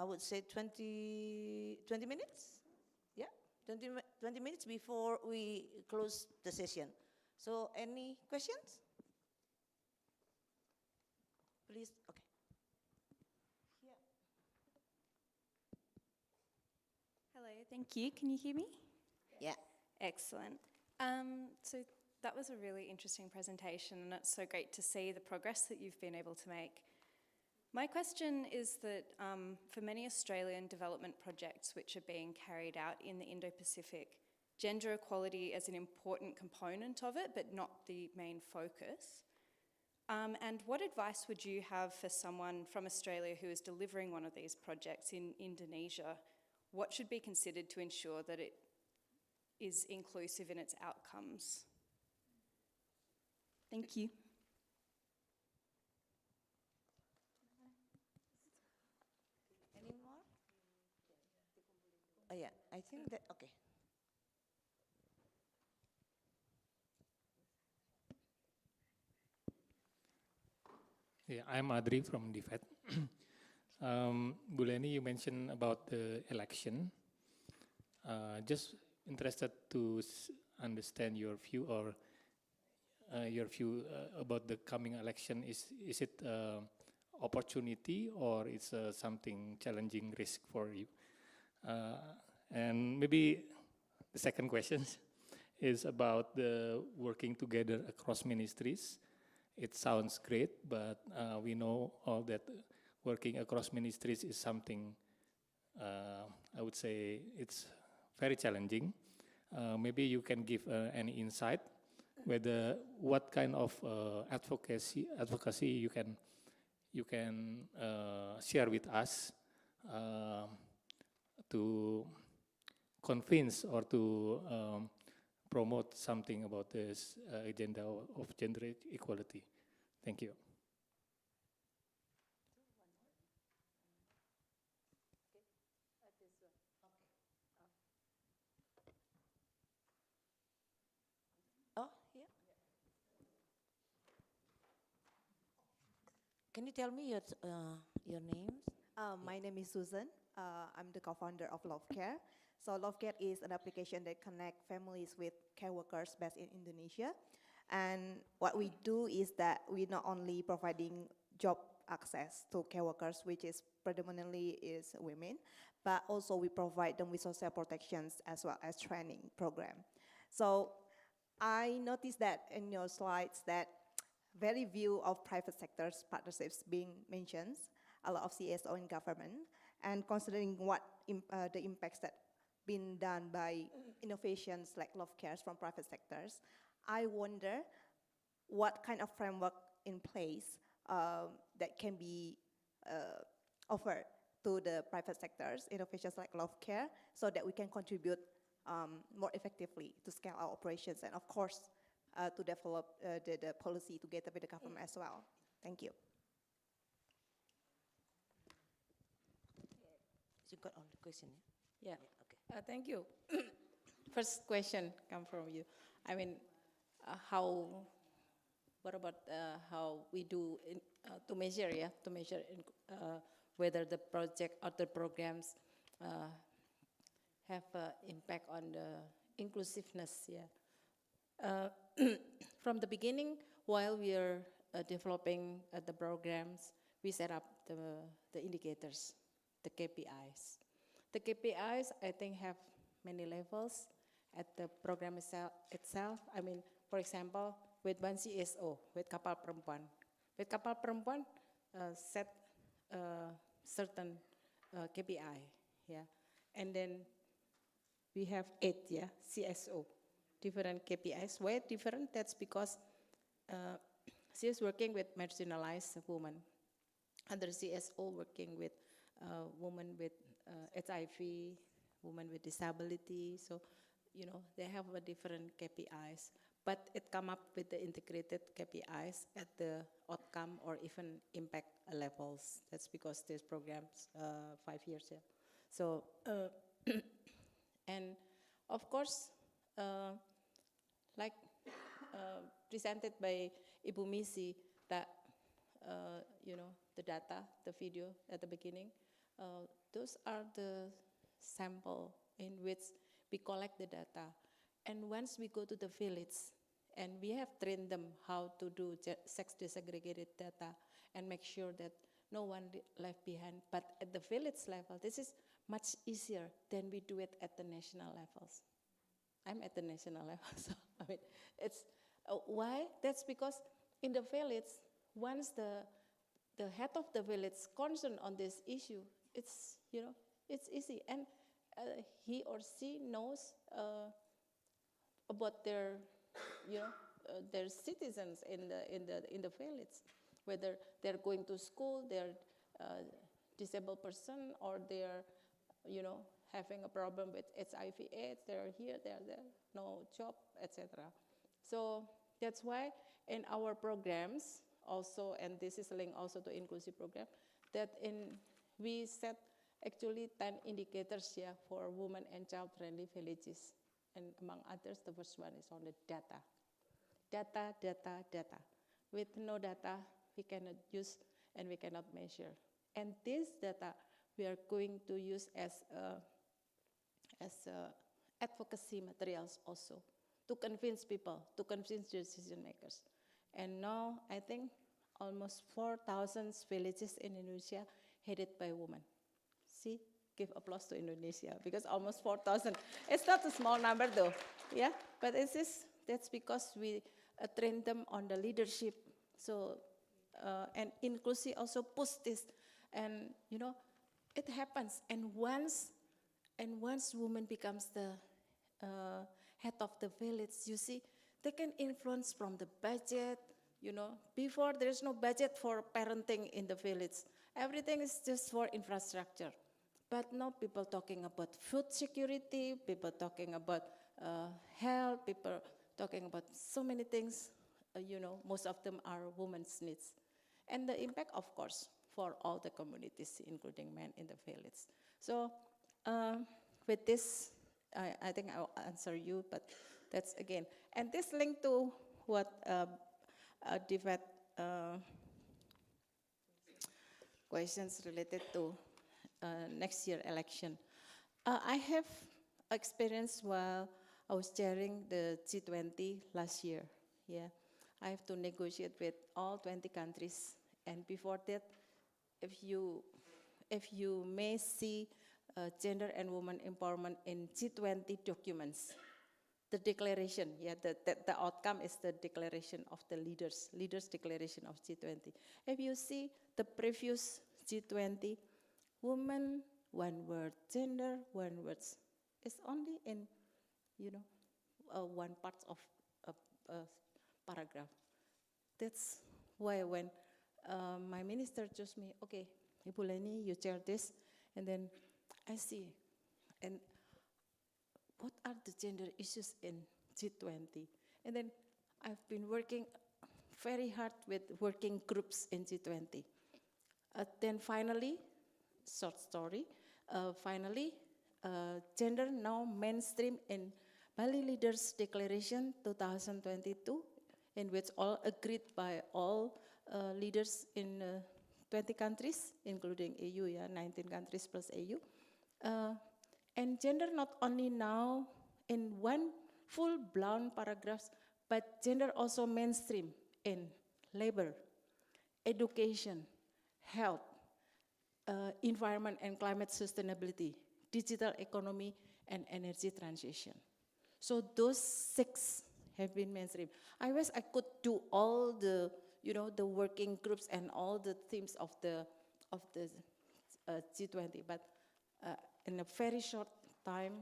I would say 20 minutes. Yeah, 20 minutes before we close the session. So any questions? Please, okay. Yeah. Hello, thank you. Can you hear me? Yeah. Excellent. So that was a really interesting presentation, and it's so great to see the progress that you've been able to make. My question is that for many Australian development projects which are being carried out in the Indo-Pacific, gender equality is an important component of it, but not the main focus. And what advice would you have for someone from Australia who is delivering one of these projects in Indonesia? What should be considered to ensure that it is inclusive in its outcomes? Thank you. Any more? Oh yeah, I think that, okay. Yeah, I'm Adri from DFAT. Bu Lenny, you mentioned about the election. Just interested to understand your view or about the coming election. Is it opportunity or it's something challenging risk for you? And maybe the second question is about the working together across ministries. It sounds great, but we know all that working across ministries is something, I would say it's very challenging. Maybe you can give any insight whether what kind of advocacy you can share with us to convince or to promote something about this agenda of gender equality. Thank you. Oh, yeah. Can you tell me your names? My name is Susan. I'm the co-founder of Love Care. So Love Care is an application that connects families with care workers based in Indonesia. And what we do is that we not only providing job access to care workers, which is predominantly is women, but also we provide them with social protections as well as training program. So I noticed that in your slides that very view of private sectors partnerships being mentioned, a lot of CSO in government, and considering what the impacts that been done by innovations like Love Cares from private sectors, I wonder what kind of framework in place that can be offered to the private sectors, innovations like Love Care, so that we can contribute more effectively to scale our operations and of course to develop the policy together with the government as well. Thank you. You got all the question, Yeah. Okay. Thank you. First question come from you. I mean, what about how we do to measure, whether the project or the programs have impact on the inclusiveness, From the beginning, while we are developing the programs, we set up the indicators, the KPIs. The KPIs, I think, have many levels at the program itself. I mean, for example, with one CSO, with KAPAL Perempuan. With KAPAL Perempuan, set certain KPI, and then we have 8, CSO, different KPIs. Why different? That's because she is working with marginalized women. Other CSO working with women with HIV, women with disability. So, they have a different KPIs, but it come up with the integrated KPIs at the outcome or even impact levels. That's because this program's 5 years, So, and of course, like presented by Ibu Misi, that the data, the video at the beginning, those are the sample in which we collect the data. And once we go to the village, and we have trained them how to do sex desegregated data and make sure that no one left behind. But at the village level, this is much easier than we do it at the national levels. I'm at the national level, so I mean, it's why? That's because in the village, once the head of the village concerned on this issue, it's it's easy, and he or she knows about their their citizens in the village, whether they're going to school, they're disabled person, or they're having a problem with HIV/AIDS, they're here, they're there, no job, etc. So that's why in our programs also, and this is linked also to inclusive program, that we set actually 10 indicators for women and child-friendly villages. And among others, the first one is on the data. Data, data, data. With no data, we cannot use and we cannot measure. And this data we are going to use as advocacy materials also to convince people, to convince decision makers. And now I think almost 4,000 villages in Indonesia headed by women. See, give applause to Indonesia because almost 4,000. It's not a small number though, but that's because we train them on the leadership. So, and INKLUSI also push this, and it happens. And once woman becomes the head of the village, you see, they can influence from the budget. Before there's no budget for parenting in the village. Everything is just for infrastructure. But now people talking about food security, people talking about health, people talking about so many things. Most of them are women's needs. And the impact, of course, for all the communities, including men in the village. So with this, I think I'll answer you, but that's again. And this link to what questions related to next year election. I have experience while I was chairing the G20 last year. Yeah, I have to negotiate with all 20 countries, and before that, if you may see gender and women empowerment in G20 documents, the declaration, yeah, the outcome is the declaration of the leaders declaration of G20. If you see the previous G20, women, one word, gender, one word, it's only in, one part of a paragraph. That's why when my minister chose me, okay, Ibu Lenny, you chair this, and then I see, and what are the gender issues in G20? And then I've been working very hard with working groups in G20. Then finally, short story, gender now mainstream in Bali Leaders Declaration 2022, in which all agreed by all leaders in 20 countries, including EU, 19 countries plus EU. And gender not only now in one full-blown paragraphs, but gender also mainstream in labor, education, health, environment and climate sustainability, digital economy, and energy transition. So those 6 have been mainstream. I wish I could do all the, the working groups and all the themes of the G20, but in a very short time,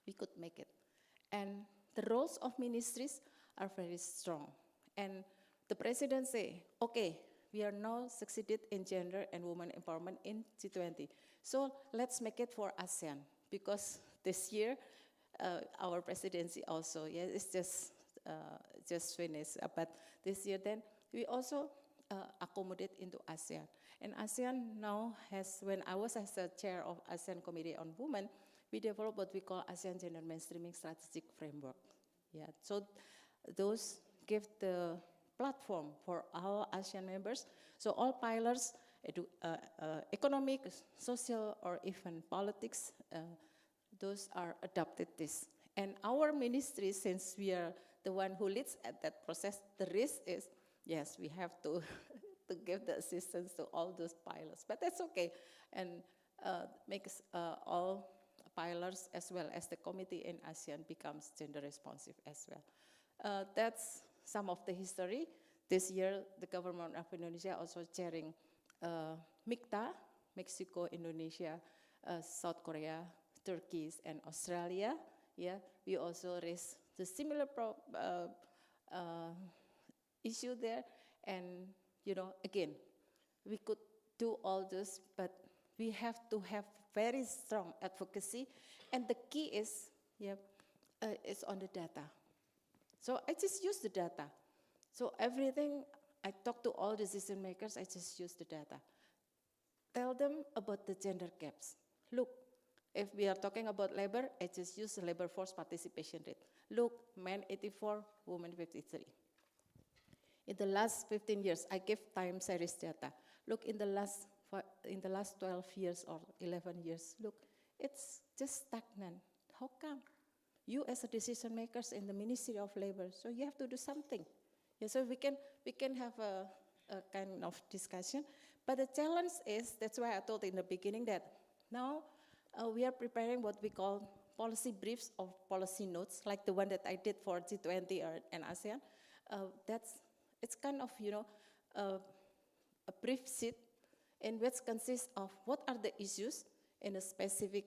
we could make it. And the roles of ministries are very strong. And the president say, okay, we are now succeeded in gender and women empowerment in G20. So let's make it for ASEAN, because this year, our presidency also, it's just finished. But this year then, we also accommodate into ASEAN. And ASEAN now has, when I was as the chair of ASEAN Committee on Women, we developed what we call ASEAN Gender Mainstreaming Strategic Framework. Yeah, so those give the platform for our ASEAN members. So all pillars, economic, social, or even politics, those are adopted this. And our ministry, since we are the one who leads at that process, the risk is, yes, we have to to give the assistance to all those pilots, but that's okay, and makes all pilots as well as the committee in ASEAN becomes gender responsive as well. That's some of the history. This year, the government of Indonesia also chairing MICTA, Mexico, Indonesia, South Korea, Turkey, and Australia. Yeah, we also raise the similar issue there, and again, we could do all this, but we have to have very strong advocacy, and the key is, is on the data. So I just use the data. So everything, I talk to all decision makers, I just use the data. Tell them about the gender gaps. Look, if we are talking about labor, I just use the labor force participation rate. Look, men 84, women 53. In the last 15 years, I give time series data. Look, in the last 12 years or 11 years, look, it's just stagnant. How come? You as a decision makers in the Ministry of Labor, so you have to do something. Yeah, so we can have a kind of discussion. But the challenge is, that's why I told in the beginning that now we are preparing what we call policy briefs or policy notes, like the one that I did for G20 and ASEAN. It's kind of, a brief sheet in which consists of what are the issues in a specific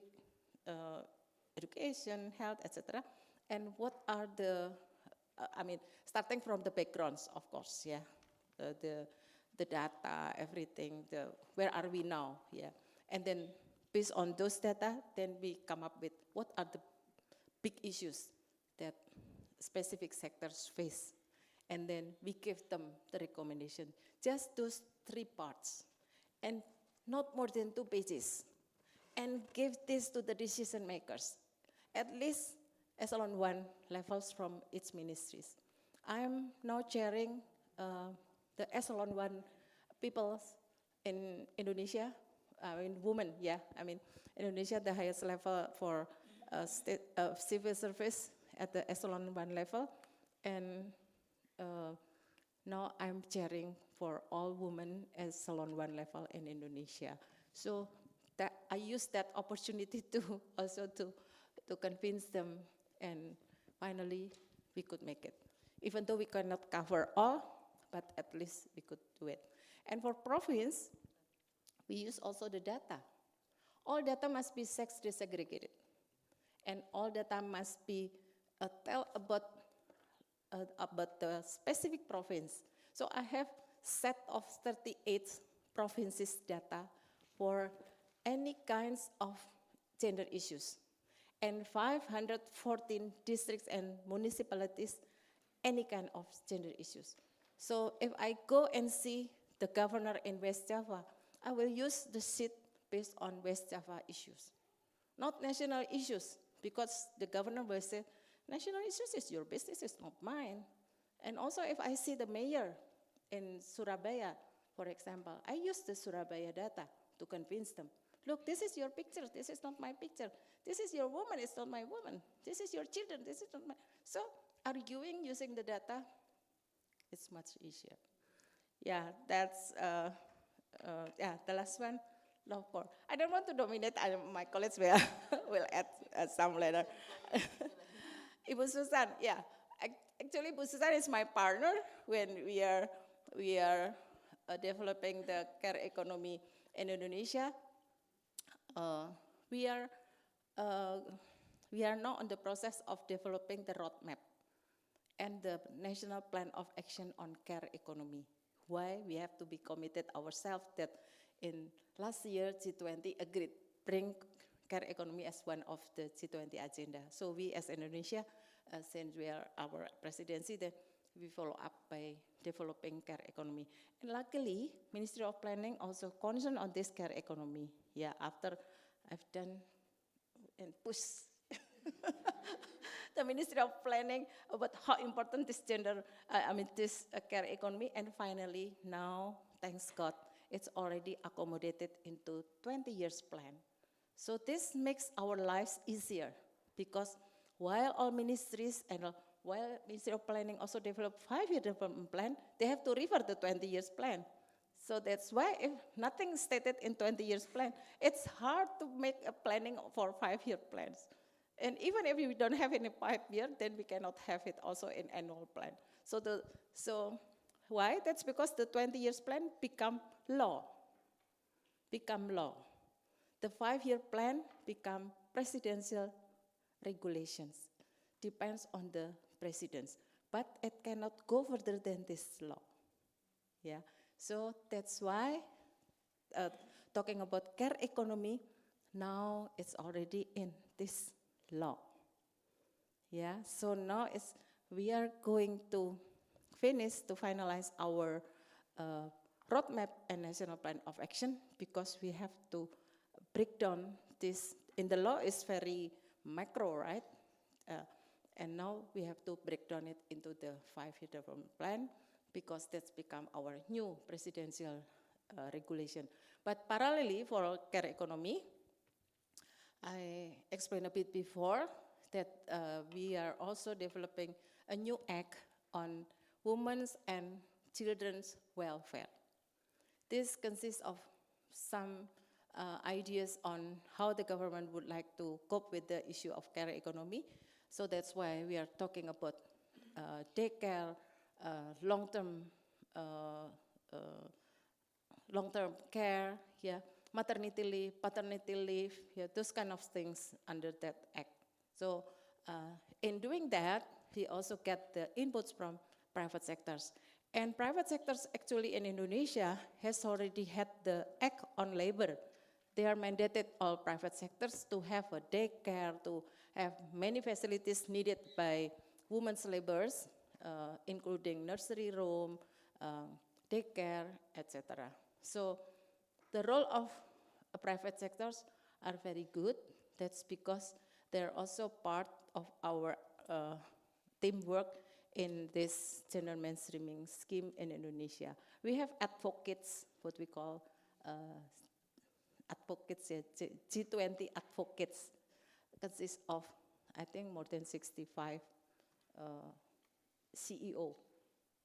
education, health, etc., and what are the, starting from the backgrounds, of course, the data, everything, where are we now, and then based on those data, then we come up with what are the big issues that specific sectors face. And then we give them the recommendation. Just those 3 parts, and not more than 2 pages. And give this to the decision makers, at least echelon 1 levels from its ministries. I'm now chairing the echelon 1 people in Indonesia, women, yeah. I mean, Indonesia, the highest level for civil service at the echelon 1 level. And now I'm chairing for all women as echelon 1 level in Indonesia. So that I use that opportunity to also to convince them, and finally we could make it. Even though we cannot cover all, but at least we could do it. And for province, we use also the data. All data must be sex desegregated. And all data must be tell about the specific province. So I have set of 38 provinces data for any kinds of gender issues. And 514 districts and municipalities, any kind of gender issues. So if I go and see the governor in West Java, I will use the sheet based on West Java issues, not national issues, because the governor will say, national issues is your business, it's not mine. And also if I see the mayor in Surabaya, for example, I use the Surabaya data to convince them. Look, this is your picture, this is not my picture. This is your woman, it's not my woman. This is your children, this is not my... So arguing using the data, it's much easier. Yeah, that's, the last one, love core. I don't want to dominate, my colleagues will, will add some later. Ibu Susan, yeah. Actually, Ibu Susan is my partner when we are developing the care economy in Indonesia. We are now in the process of developing the roadmap and the National Plan of Action on Care Economy. Why we have to be committed ourselves that in last year G20 agreed bring care economy as one of the G20 agenda. So we as Indonesia, since we are our presidency, then we follow up by developing care economy. And luckily, Ministry of Planning also concerned on this care economy. Yeah, after I've done and pushed the Ministry of Planning about how important this this care economy, and finally now, thanks God, it's already accommodated into 20 years plan. So this makes our lives easier, because while all ministries and while Ministry of Planning also develop 5-year development plan, they have to refer the 20 years plan. So that's why if nothing is stated in 20 years plan, it's hard to make a planning for 5-year plans. And even if we don't have any 5-year, then we cannot have it also in annual plan. So why? That's because the 20 years plan become law. The 5-year plan become presidential regulations. Depends on the presidents, but it cannot go further than this law. Yeah. So that's why talking about care economy, now it's already in this law. Yeah, so now we are going to finalize our roadmap and national plan of action, because we have to break down this. In the law, it's very macro, right? And now we have to break down it into the 5-year development plan, because that's become our new presidential regulation. But parallelly for care economy, I explained a bit before that we are also developing a new act on women's and children's welfare. This consists of some ideas on how the government would like to cope with the issue of care economy. So that's why we are talking about daycare, long-term care, yeah, maternity leave, paternity leave, yeah, those kind of things under that act. So in doing that, we also get the inputs from private sectors. And private sectors actually in Indonesia has already had the act on labor. They are mandated, all private sectors, to have a daycare, to have many facilities needed by women's laborers, including nursery room, daycare, etc. So the role of private sectors are very good. That's because they're also part of our teamwork in this gender mainstreaming scheme in Indonesia. We have advocates, what we call advocates, G20 advocates, consists of, I think, more than 65 CEO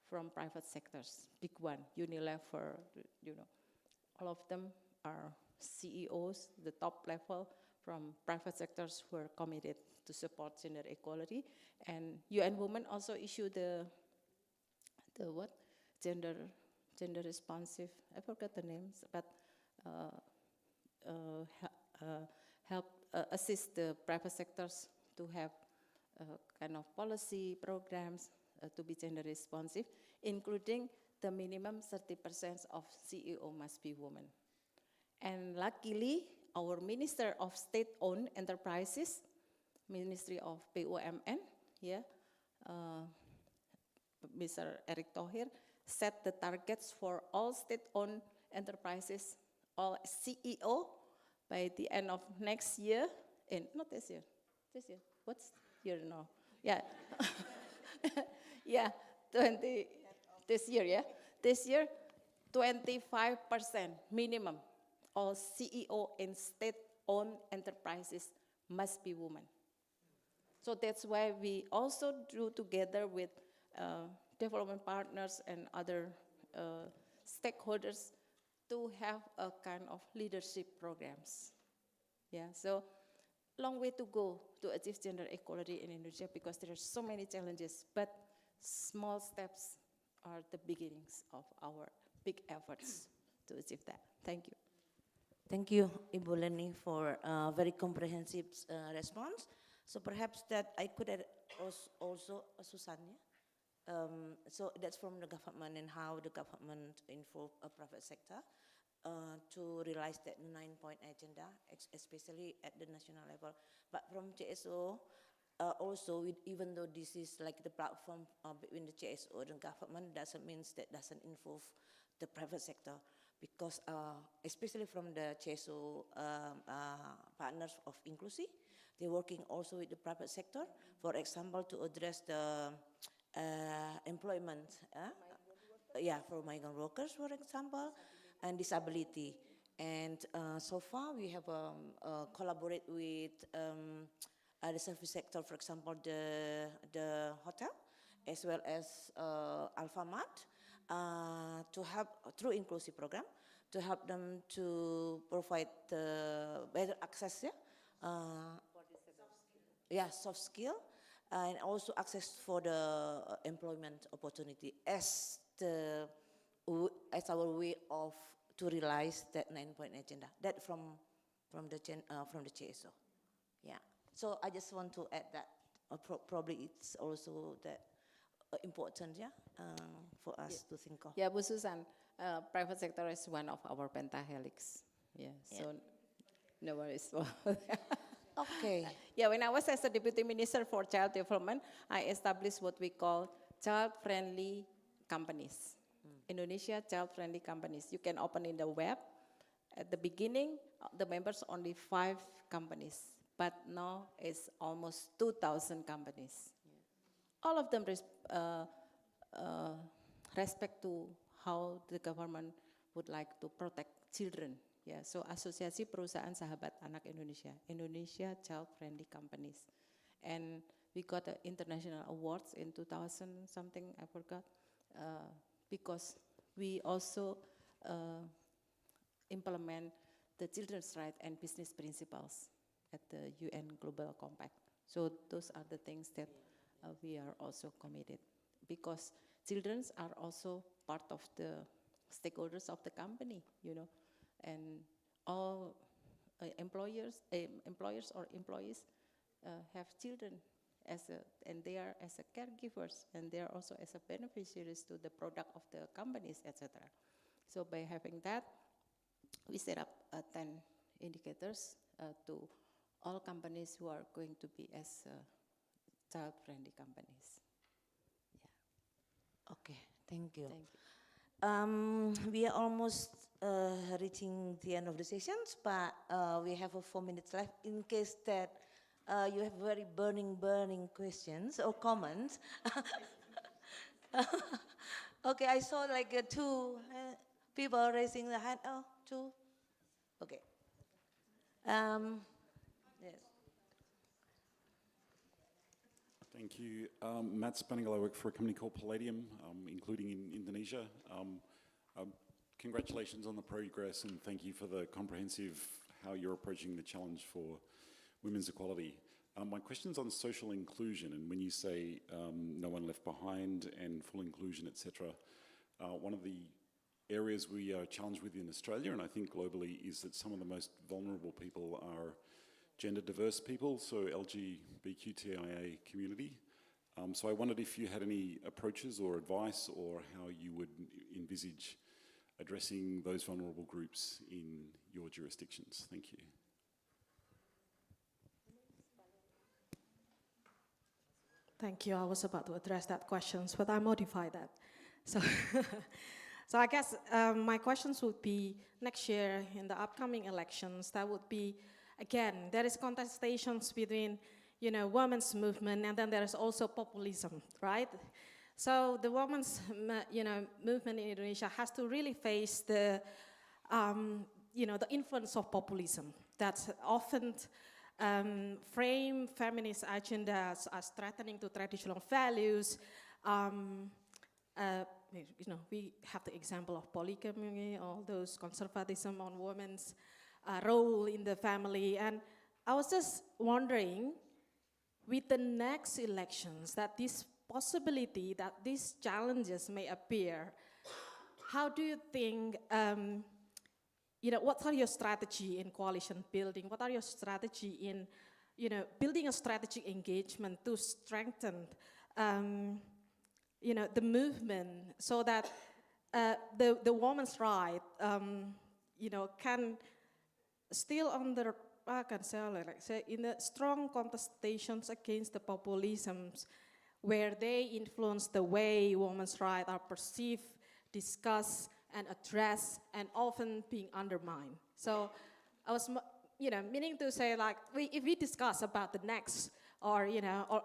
from private sectors, big one, Unilever, all of them are CEOs, the top level from private sectors who are committed to support gender equality. And UN Women also issued the what? Gender responsive, I forgot the names, but help assist the private sectors to have kind of policy programs to be gender responsive, including the minimum 30% of CEO must be women. And luckily, our Minister of State-Owned Enterprises, Ministry of BUMN, Mr. Erick Thohir, set the targets for all state-owned enterprises, all CEO, by the end of next year, not this year, what's year now? Yeah, yeah, this year, 25% minimum, all CEO in state-owned enterprises must be women. So that's why we also drew together with development partners and other stakeholders to have a kind of leadership programs. Yeah, so long way to go to achieve gender equality in Indonesia because there are so many challenges, but small steps are the beginnings of our big efforts to achieve that. Thank you. Thank you, Ibu Lenny, for a very comprehensive response. So perhaps that I could add also Susannya. So that's from the government and how the government involve a private sector to realize that 9-point agenda, especially at the national level. But from CSO, also, even though this is like the platform between the CSO and government, doesn't mean that doesn't involve the private sector, because especially from the CSO partners of INKLUSI, they're working also with the private sector, for example, to address the employment, for migrant workers, for example, and disability. And so far, we have collaborated with the service sector, for example, the hotel, as well as Alfamart, to help through INKLUSI program, to help them to provide better access, soft skill, and also access for the employment opportunity as our way of to realize that 9-point agenda. That from the CSO, yeah. So I just want to add that probably it's also that important, for us to think of. Yeah, Bu Susan, private sector is one of our pentahelix. Yeah, so no worries. Okay. Yeah, when I was as a Deputy Minister for Child Development, I established what we call child-friendly companies. Indonesia child-friendly companies. You can open in the web. At the beginning, the members only 5 companies, but now it's almost 2,000 companies. All of them respect to how the government would like to protect children. Yeah, so Asosiasi Perusahaan Sahabat Anak Indonesia, Indonesia Child-Friendly Companies. And we got international awards in 2000 something, I forgot, because we also implement the children's rights and business principles at the UN Global Compact. So those are the things that we are also committed, because children are also part of the stakeholders of the company, and all employers or employees have children and they are as a caregivers, and they are also as a beneficiaries to the product of the companies, etc. So by having that, we set up 10 indicators to all companies who are going to be as child-friendly companies. Yeah. Okay, thank you. Thank you. We are almost reaching the end of the sessions, but we have 4 minutes left in case that you have very burning questions or comments. Okay, I saw like 2 people raising the hand. Oh, 2. Okay. Yes. Thank you. Matt Spanningal, I work for a company called Palladium, including in Indonesia. Congratulations on the progress and thank you for the comprehensive how you're approaching the challenge for women's equality. My question's on social inclusion, and when you say no one left behind and full inclusion, etc., one of the areas we are challenged with in Australia, and I think globally, is that some of the most vulnerable people are gender diverse people, so LGBTQIA community. So I wondered if you had any approaches or advice or how you would envisage addressing those vulnerable groups in your jurisdictions. Thank you. Thank you. I was about to address that questions, but I modified that. So, so I guess my questions would be next year in the upcoming elections. That would be, again, there is contestations between, women's movement, and then there is also populism, right? So the women's, movement in Indonesia has to really face the, the influence of populism that often frame feminist agendas as threatening to traditional values. We have the example of polygamy, all those conservatism on women's role in the family. And I was just wondering, with the next elections, that this possibility that these challenges may appear, how do you think, what are your strategy in coalition building? What are your strategy in, building a strategic engagement to strengthen, the movement so that the woman's right, can still under, I can say, in the strong contestations against the populisms where they influence the way women's rights are perceived, discussed, and addressed, and often being undermined. So I was, meaning to say, like, if we discuss about the next, or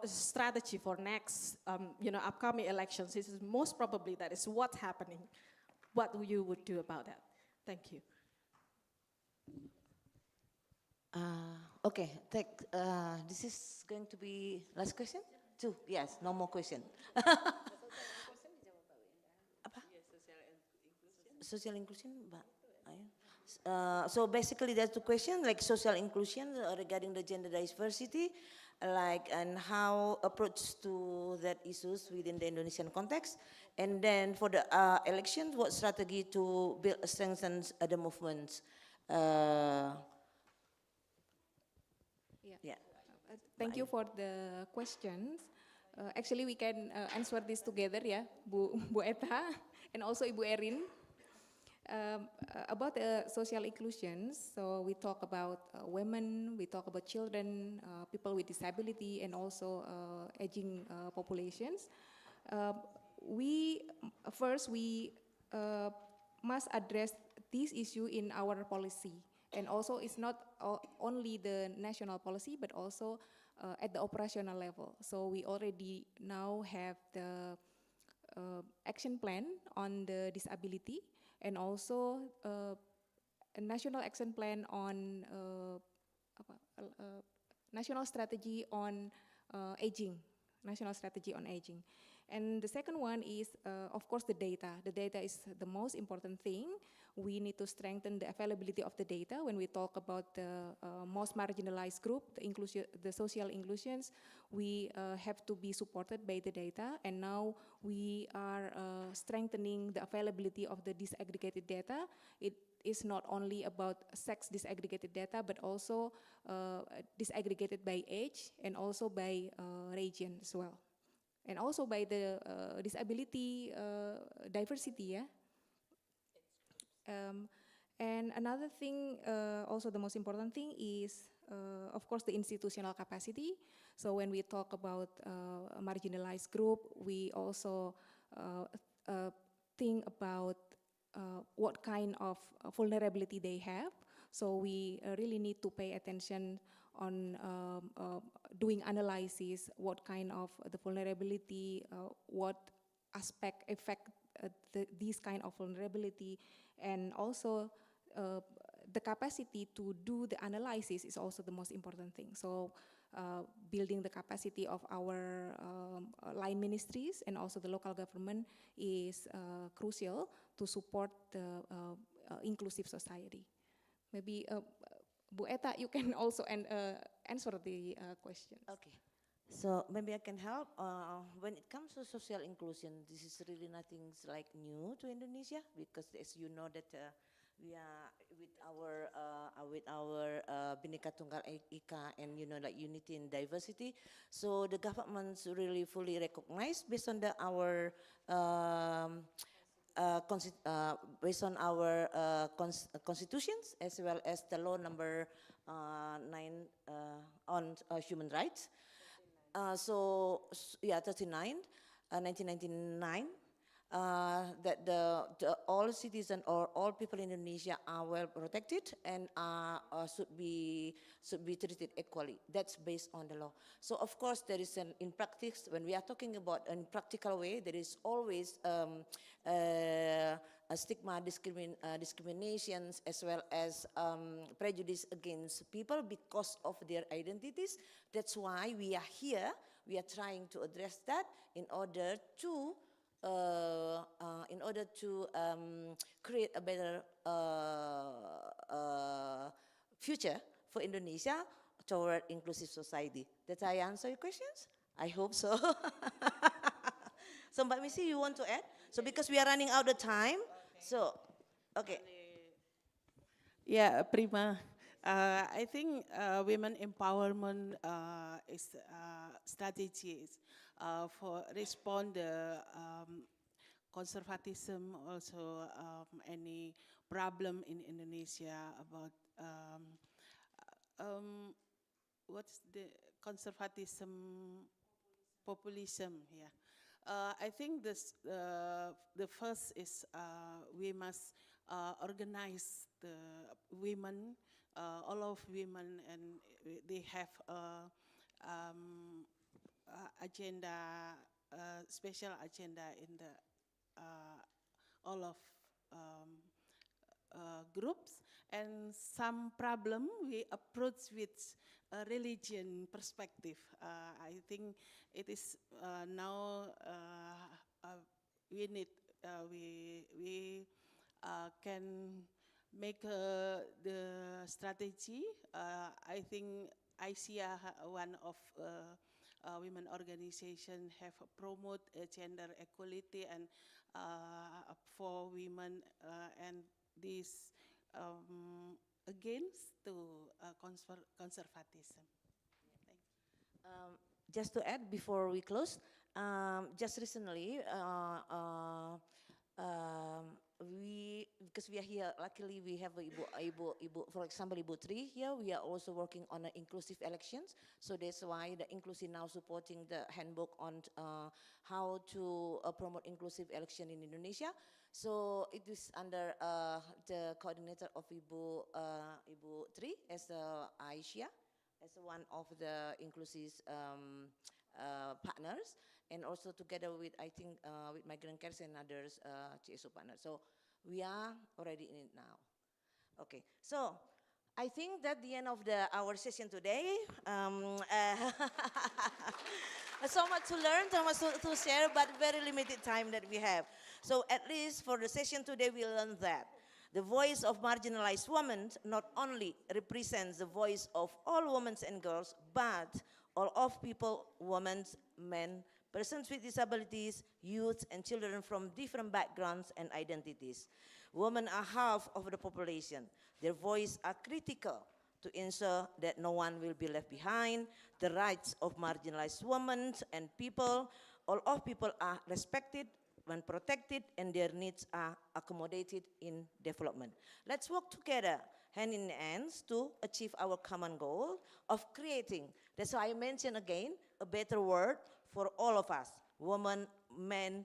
strategy for next, upcoming elections, this is most probably that is what's happening. What you would do about that? Thank you. Okay, this is going to be last question? Two, yes, no more question. Apa? Social inclusion, so basically there's two questions, like social inclusion regarding the gender diversity, and how approach to that issues within the Indonesian context, and then for the elections, what strategy to build, strengthen the movements. Yeah. Thank you for the questions. Actually, we can answer this together, ya, Bu Etta, and also Ibu Erin. About social inclusions, so we talk about women, we talk about children, people with disability, and also aging populations. We must address this issue in our policy, and also it's not only the national policy, but also at the operational level. So we already now have the action plan on the disability, and also a national action plan on national strategy on aging, national strategy on aging. And the second one is, of course, the data. The data is the most important thing. We need to strengthen the availability of the data when we talk about the most marginalized group, the social inclusions. We have to be supported by the data, and now we are strengthening the availability of the disaggregated data. It is not only about sex disaggregated data, but also disaggregated by age and also by region as well. And also by the disability diversity, yeah. And another thing, also the most important thing is, of course, the institutional capacity. So when we talk about a marginalized group, we also think about what kind of vulnerability they have. So we really need to pay attention on doing analysis, what kind of the vulnerability, what aspect affect these kind of vulnerability, and also the capacity to do the analysis is also the most important thing. So building the capacity of our line ministries and also the local government is crucial to support the inclusive society. Maybe Bu Eta, you can also answer the question. Okay. So maybe I can help. When it comes to social inclusion, this is really nothing like new to Indonesia, because as you know that we are with our Bhinneka Tunggal Ika, and you know, like unity and diversity. So the governments really fully recognize based on our based on our constitutions, as well as the law number 9 on human rights. So yeah, 39, 1999, that the all citizens or all people in Indonesia are well protected and should be treated equally. That's based on the law. So of course there is in practice, when we are talking about in practical way, there is always a stigma, discriminations, as well as prejudice against people because of their identities. That's why we are here. We are trying to address that in order to create a better future for Indonesia toward inclusive society. Did I answer your questions? I hope so. So, Mbak Misiyah, you want to add? So, because we are running out of time, so, okay. Yeah, prima. I think women empowerment is strategies for respond the conservatism, also any problem in Indonesia about what's the conservatism, populism, yeah. I think this the first is we must organize the women, all of women, and they have agenda, special agenda in the all of groups, and some problem we approach with a religion perspective. I think it is now we need we can make the strategy. I think ICIA, one of women organization, have promote gender equality and for women and this against to conservatism. Just to add before we close, just recently, because we are here, luckily we have Ibu, for example, Ibu Tri here. We are also working on inclusive elections. So that's why the INKLUSI now supporting the handbook on how to promote inclusive election in Indonesia. So it is under the coordinator of Ibu Tri as Aisyah, as one of the INKLUSI's partners, and also together with, I think, with Migrant Cares and others, CSO partners. So we are already in it now. Okay, so I think that the end of our session today. So much to learn, so much to share, but very limited time that we have. So at least for the session today, we learned that the voice of marginalized women not only represents the voice of all women and girls, but all of people, women, men, persons with disabilities, youth, and children from different backgrounds and identities. Women are half of the population. Their voices are critical to ensure that no one will be left behind. The rights of marginalized women and people, all of people are respected when protected, and their needs are accommodated in development. Let's work together, hand in hand, to achieve our common goal of creating, that's why I mentioned again, a better world for all of us, women, men,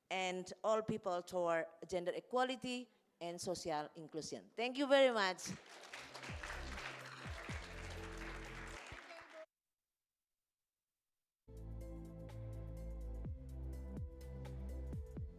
and all people toward gender equality and social inclusion. Thank you very much.